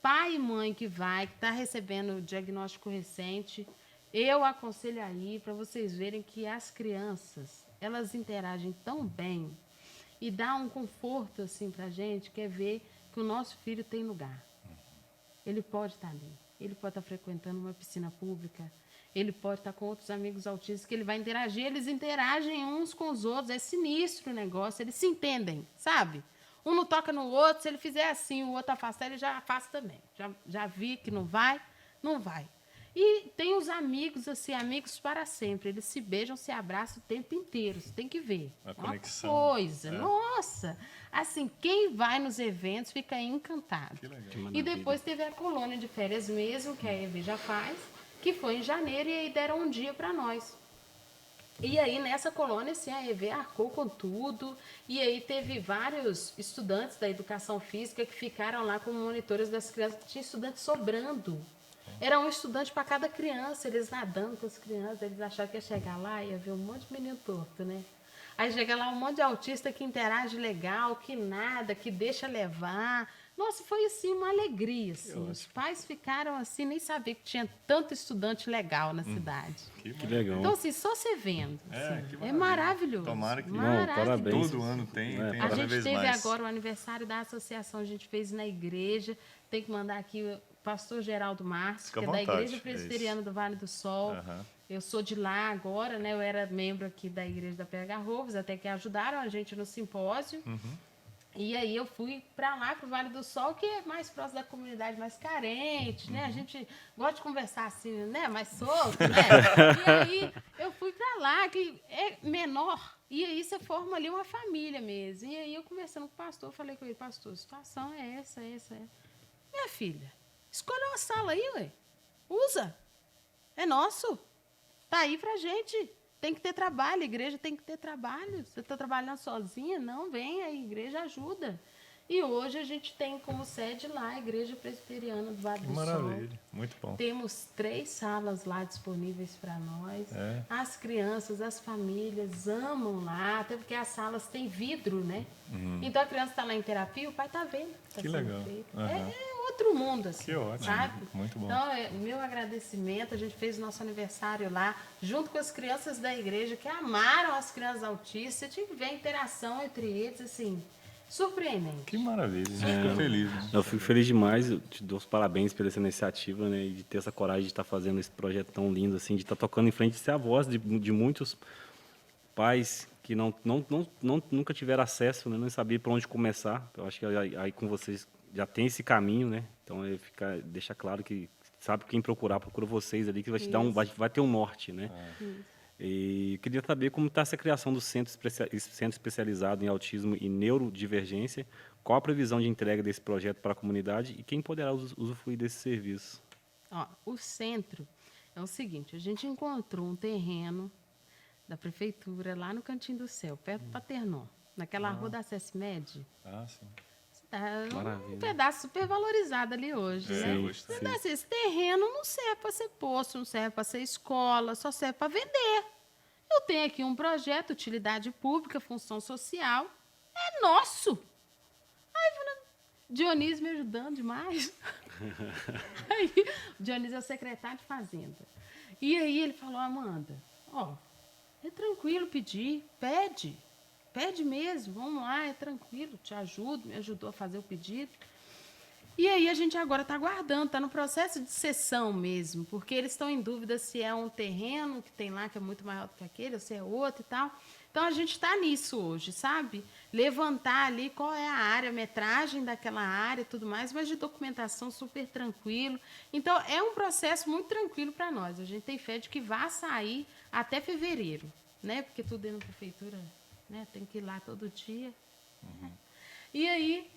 Pai e mãe que está recebendo o diagnóstico recente, eu aconselho aí para vocês verem que as crianças, elas interagem tão bem e dá um conforto assim para a gente, que é ver que o nosso filho tem lugar. Ele pode estar ali, ele pode estar frequentando uma piscina pública, ele pode estar com outros amigos autistas que ele vai interagir, eles interagem uns com os outros, é sinistro o negócio, eles se entendem, sabe? Um não toca no outro, se ele fizer assim, o outro afastar, ele já afasta também. Já vi que não vai, não vai. E tem os amigos, assim, amigos para sempre, eles se beijam, se abraçam o tempo inteiro, você tem que ver. A conexão. Uma coisa, nossa! Assim, quem vai nos eventos fica encantado. E depois teve a colônia de férias mesmo, que a EV já faz, que foi em janeiro, e aí deram um dia para nós. E aí, nessa colônia, assim, a EV arcou com tudo, e aí teve vários estudantes da educação física que ficaram lá como monitores das crianças, tinha estudante sobrando. Era um estudante para cada criança, eles nadando com as crianças, eles acharam que ia chegar lá e ia ver um monte de menino torto, né? Aí chega lá um monte de autista que interage legal, que nada, que deixa levar. Nossa, foi assim uma alegria, assim. Os pais ficaram assim, nem sabiam que tinha tanto estudante legal na cidade. Que legal. Então, assim, só você vendo. Assim, que é maravilhoso. Tomara que parabéns. todo ano tem A cada gente vez teve mais. agora o aniversário da associação, a gente fez na igreja. Tem que mandar aqui o pastor Geraldo Márcio, Fica que à é da vontade, Igreja Presbiteriana do Vale do Sol. Eu sou de lá agora, né? Eu era membro aqui da Igreja da PH Rovers, até que ajudaram a gente no simpósio. E aí eu fui para lá, para o Vale do Sol, que é mais próximo da comunidade mais carente, né? A gente gosta de conversar assim, né? Mais solto, né? E aí eu fui para lá, que é menor. E aí você forma ali uma família mesmo. E aí eu conversando com o pastor, falei com ele, pastor, a situação é essa. Minha filha, escolha uma sala aí, ué. Usa. É nosso. Tá aí pra gente. Tem que ter trabalho, a igreja tem que ter trabalho. Você está trabalhando sozinha? Não, vem, a igreja ajuda. E hoje a gente tem como sede lá a Igreja Presbiteriana do Vale Que do Sol. maravilha, muito bom. Temos 3 salas lá disponíveis para nós. É. As crianças, as famílias amam lá, até porque as salas têm vidro, né? Então a criança está lá em terapia, o pai está vendo. Tá Que sendo legal. feito. Aham. É outro mundo, assim. Que ótimo, sabe? muito bom. Então, meu agradecimento, a gente fez o nosso aniversário lá, junto com as crianças da igreja, que amaram as crianças autistas. Eu tive que ver a interação entre eles, assim, surpreendente. Que maravilha, a gente fica feliz. Né? Eu fico feliz demais, eu te dou os parabéns pela essa iniciativa, né, e de ter essa coragem de estar fazendo esse projeto tão lindo, assim, de estar tocando em frente, de ser a voz de muitos pais que nunca tiveram acesso, né, não sabiam por onde começar. Eu acho que aí com vocês já tem esse caminho, né, então deixa claro que sabe quem procurar, procura vocês ali, que vai te dar vai ter um norte, né. E queria saber como está essa criação do centro especializado em autismo e neurodivergência, qual a previsão de entrega desse projeto para a comunidade e quem poderá usufruir desse serviço. Ó, o centro é o seguinte, a gente encontrou um terreno da prefeitura lá no Cantinho do Céu, perto do Paternó, naquela rua da SESMED. Ah, sim. Tá Maravilha. um pedaço super valorizado ali hoje, né? hoje tá. Então, assim, esse terreno não serve para ser posto, não serve para ser escola, só serve para vender. Eu tenho aqui um projeto, utilidade pública, função social, é nosso. Aí, Dionísio me ajudando demais. Aí, o Dionísio é o secretário de Fazenda. E aí ele falou, Amanda, ó, é tranquilo pedir, pede mesmo, vamos lá, é tranquilo, te ajudo, me ajudou a fazer o pedido. E aí a gente agora está aguardando, está no processo de cessão mesmo, porque eles estão em dúvida se é um terreno que tem lá, que é muito maior do que aquele, ou se é outro e tal. Então a gente está nisso hoje, sabe? Levantar ali qual é a área, a metragem daquela área e tudo mais, mas de documentação super tranquilo. Então é um processo muito tranquilo para nós. A gente tem fé de que vai sair até fevereiro, né? Porque tudo dentro da prefeitura, né? Tem que ir lá todo dia. E aí,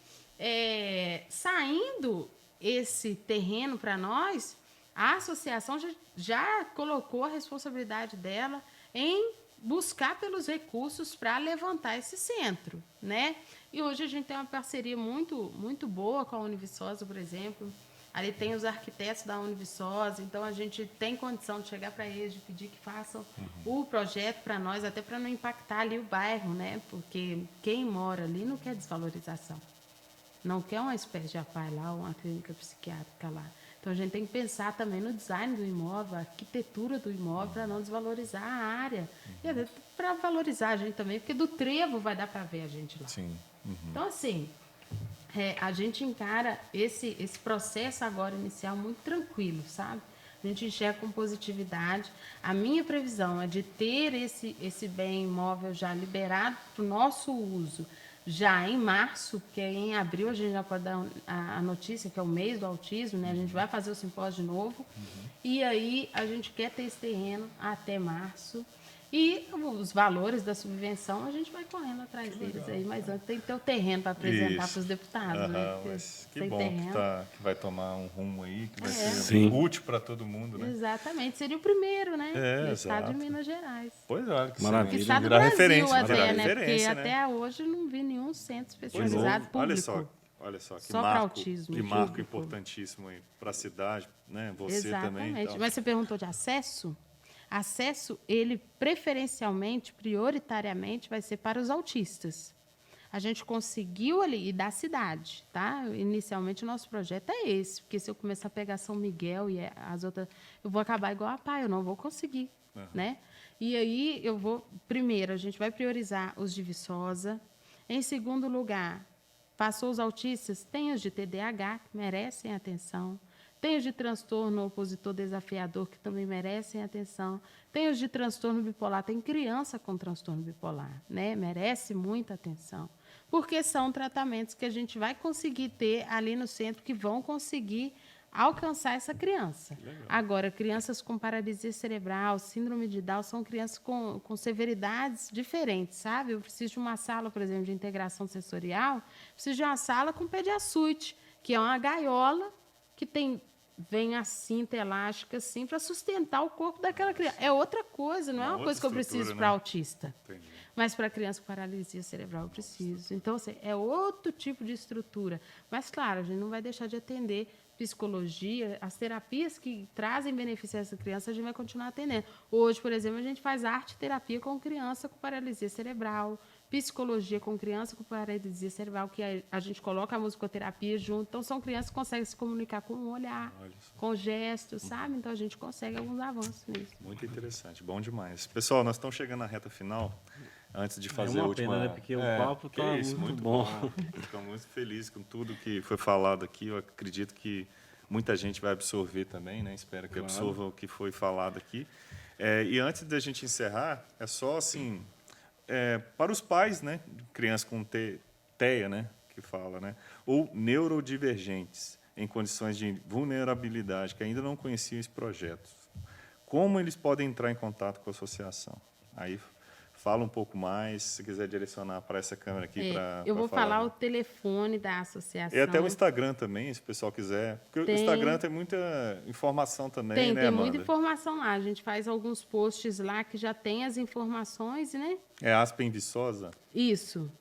saindo esse terreno para nós, a associação já colocou a responsabilidade dela em buscar pelos recursos para levantar esse centro, né? E hoje a gente tem uma parceria muito, muito boa com a Univiçosa, por exemplo. Ali tem os arquitetos da Univiçosa, então a gente tem condição de chegar para eles, de pedir que façam o projeto para nós, até para não impactar ali o bairro, né? Porque quem mora ali não quer desvalorização. Não quer uma espécie de APAE lá, ou uma clínica psiquiátrica lá. Então, a gente tem que pensar também no design do imóvel, a arquitetura do imóvel, para não desvalorizar a área. E para valorizar a gente também, porque do trevo vai dar para ver a gente lá. Sim. Então, assim, a gente encara esse processo agora inicial muito tranquilo, sabe? A gente enxerga com positividade. A minha previsão é de ter esse bem imóvel já liberado para o nosso uso já em março, porque em abril a gente já pode dar a notícia, que é o mês do autismo, né? A gente vai fazer o simpósio de novo. E aí a gente quer ter esse terreno até março. E os valores da subvenção a gente vai correndo atrás deles aí, mas antes tem que ter o terreno para apresentar para os deputados, né? Porque Mas que sem bom terreno. que vai tomar um rumo aí, que vai ser Sim. útil para todo mundo, né? Exatamente, seria o primeiro, né? É, do estado de exato. Minas Gerais. Pois é, olha que Maravilha. Que sim, estado do virar Brasil referência, até, virar né? Porque referência, né? até hoje eu não vi nenhum centro Pois especializado é. público. Olha só, que Só pra marco, autismo, que marco público. importantíssimo aí para a cidade, né? Você Exatamente. também. Então. Mas você perguntou de acesso? Acesso, ele preferencialmente, prioritariamente, vai ser para os autistas. A gente conseguiu ali, e da cidade, tá? Inicialmente, o nosso projeto é esse, porque se eu começar a pegar São Miguel e as outras, eu vou acabar igual a pai, eu não vou conseguir, né? E aí, primeiro, a gente vai priorizar os de Viçosa. Em segundo lugar, passou os autistas, tem os de TDAH, que merecem atenção. Tem os de transtorno opositor desafiador, que também merecem atenção. Tem os de transtorno bipolar. Tem criança com transtorno bipolar, né? Merece muita atenção. Porque são tratamentos que a gente vai conseguir ter ali no centro, que vão conseguir alcançar essa criança. Legal. Agora, crianças com paralisia cerebral, síndrome de Down, são crianças com severidades diferentes, sabe? Eu preciso de uma sala, por exemplo, de integração sensorial, preciso de uma sala com pediaçuite, que é uma gaiola que vem a cinta elástica assim para sustentar o corpo daquela criança. É outra coisa, não é uma coisa que eu preciso, né, para autista. Entendi. Mas para criança com paralisia cerebral eu preciso. Então, assim, é outro tipo de estrutura. Mas, claro, a gente não vai deixar de atender psicologia, as terapias que trazem benefício a essa criança, a gente vai continuar atendendo. Hoje, por exemplo, a gente faz arte-terapia com criança com paralisia cerebral, psicologia com criança com paralisia cerebral, que a gente coloca a musicoterapia junto. Então, são crianças que conseguem se comunicar com o olhar, com gestos, sabe? Então, a gente consegue alguns avanços nisso. Muito interessante, bom demais. Pessoal, nós estamos chegando na reta final. Antes de fazer a última... pena, né? Porque o papo que tá isso, muito bom. Estou muito feliz com tudo que foi falado aqui. Eu acredito que muita gente vai absorver também, né? Espero que absorva o que foi falado aqui. E antes da gente encerrar, é só assim, para os pais, né? Crianças com TEA, né? Que fala, né? Ou neurodivergentes em condições de vulnerabilidade, que ainda não conheciam esse projeto. Como eles podem entrar em contato com a associação? Aí fala um pouco mais, se quiser direcionar para essa câmera aqui. Eu vou falar o telefone da associação. E até o Instagram também, se o pessoal quiser. Porque o Instagram tem muita informação também, né, Tem Amanda? muita informação lá. A gente faz alguns posts lá que já tem as informações, né? É Aspen Viçosa? Isso.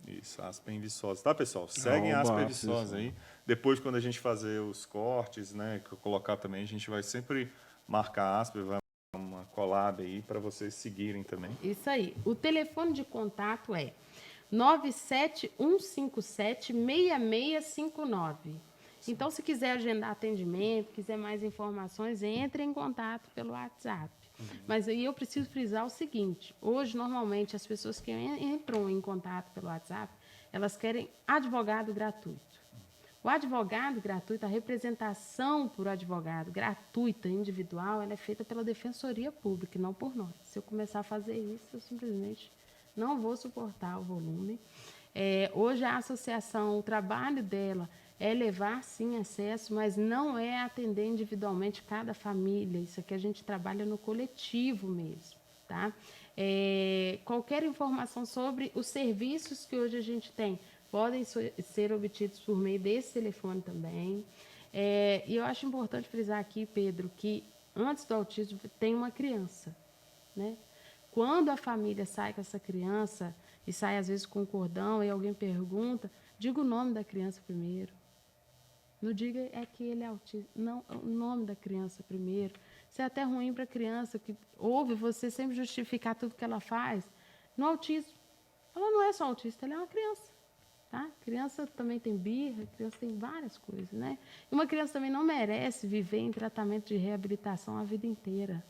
Isso, Aspen Viçosa. Tá, pessoal? Seguem Aspen Viçosa aí. Depois, quando a gente fazer os cortes, né, que eu colocar também, a gente vai sempre marcar a Aspen, vai uma collab aí para vocês seguirem também. Isso aí. O telefone de contato é 97157-6659. Então, se quiser agendar atendimento, quiser mais informações, entre em contato pelo WhatsApp. Mas aí eu preciso frisar o seguinte, hoje, normalmente, as pessoas que entram em contato pelo WhatsApp, elas querem advogado gratuito. O advogado gratuito, a representação por advogado gratuita, individual, ela é feita pela Defensoria Pública, e não por nós. Se eu começar a fazer isso, eu simplesmente não vou suportar o volume. Hoje, a associação, o trabalho dela é levar, sim, acesso, mas não é atender individualmente cada família. Isso aqui a gente trabalha no coletivo mesmo, tá? Qualquer informação sobre os serviços que hoje a gente tem, podem ser obtidos por meio desse telefone também. E eu acho importante frisar aqui, Pedro, que antes do autismo tem uma criança, né? Quando a família sai com essa criança, e sai às vezes com um cordão, e alguém pergunta, diga o nome da criança primeiro. Não diga que ele é autista, não, o nome da criança primeiro. Isso é até ruim para a criança, que ouve você sempre justificar tudo que ela faz. No autismo, ela não é só autista, ela é uma criança. Tá? Criança também tem birra, criança tem várias coisas, né? E uma criança também não merece viver em tratamento de reabilitação a vida inteira,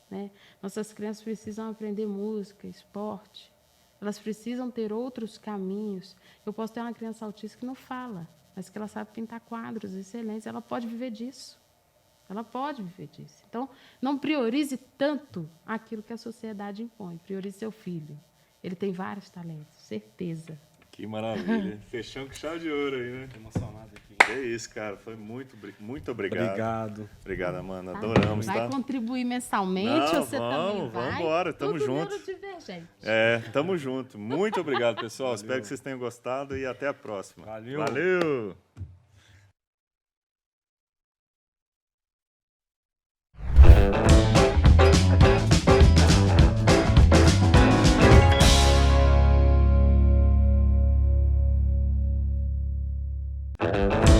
né? Nossas crianças precisam aprender música, esporte, elas precisam ter outros caminhos. Eu posso ter uma criança autista que não fala, mas que ela sabe pintar quadros excelentes, ela pode viver disso. Ela pode viver disso. Então, não priorize tanto aquilo que a sociedade impõe, priorize seu filho. Ele tem vários talentos, certeza. Que maravilha. Fechamos com chave de ouro aí, né? Tô emocionado aqui. É isso, cara. Foi muito obrigado. Obrigado. Obrigado, Amanda. Adoramos, vai tá? contribuir mensalmente ou você também vai? Vamos embora. Tamo Tudo junto. neurodivergente. Tamo junto. Muito obrigado, pessoal. Espero que vocês tenham gostado e até a próxima. Valeu. Valeu. Thank you.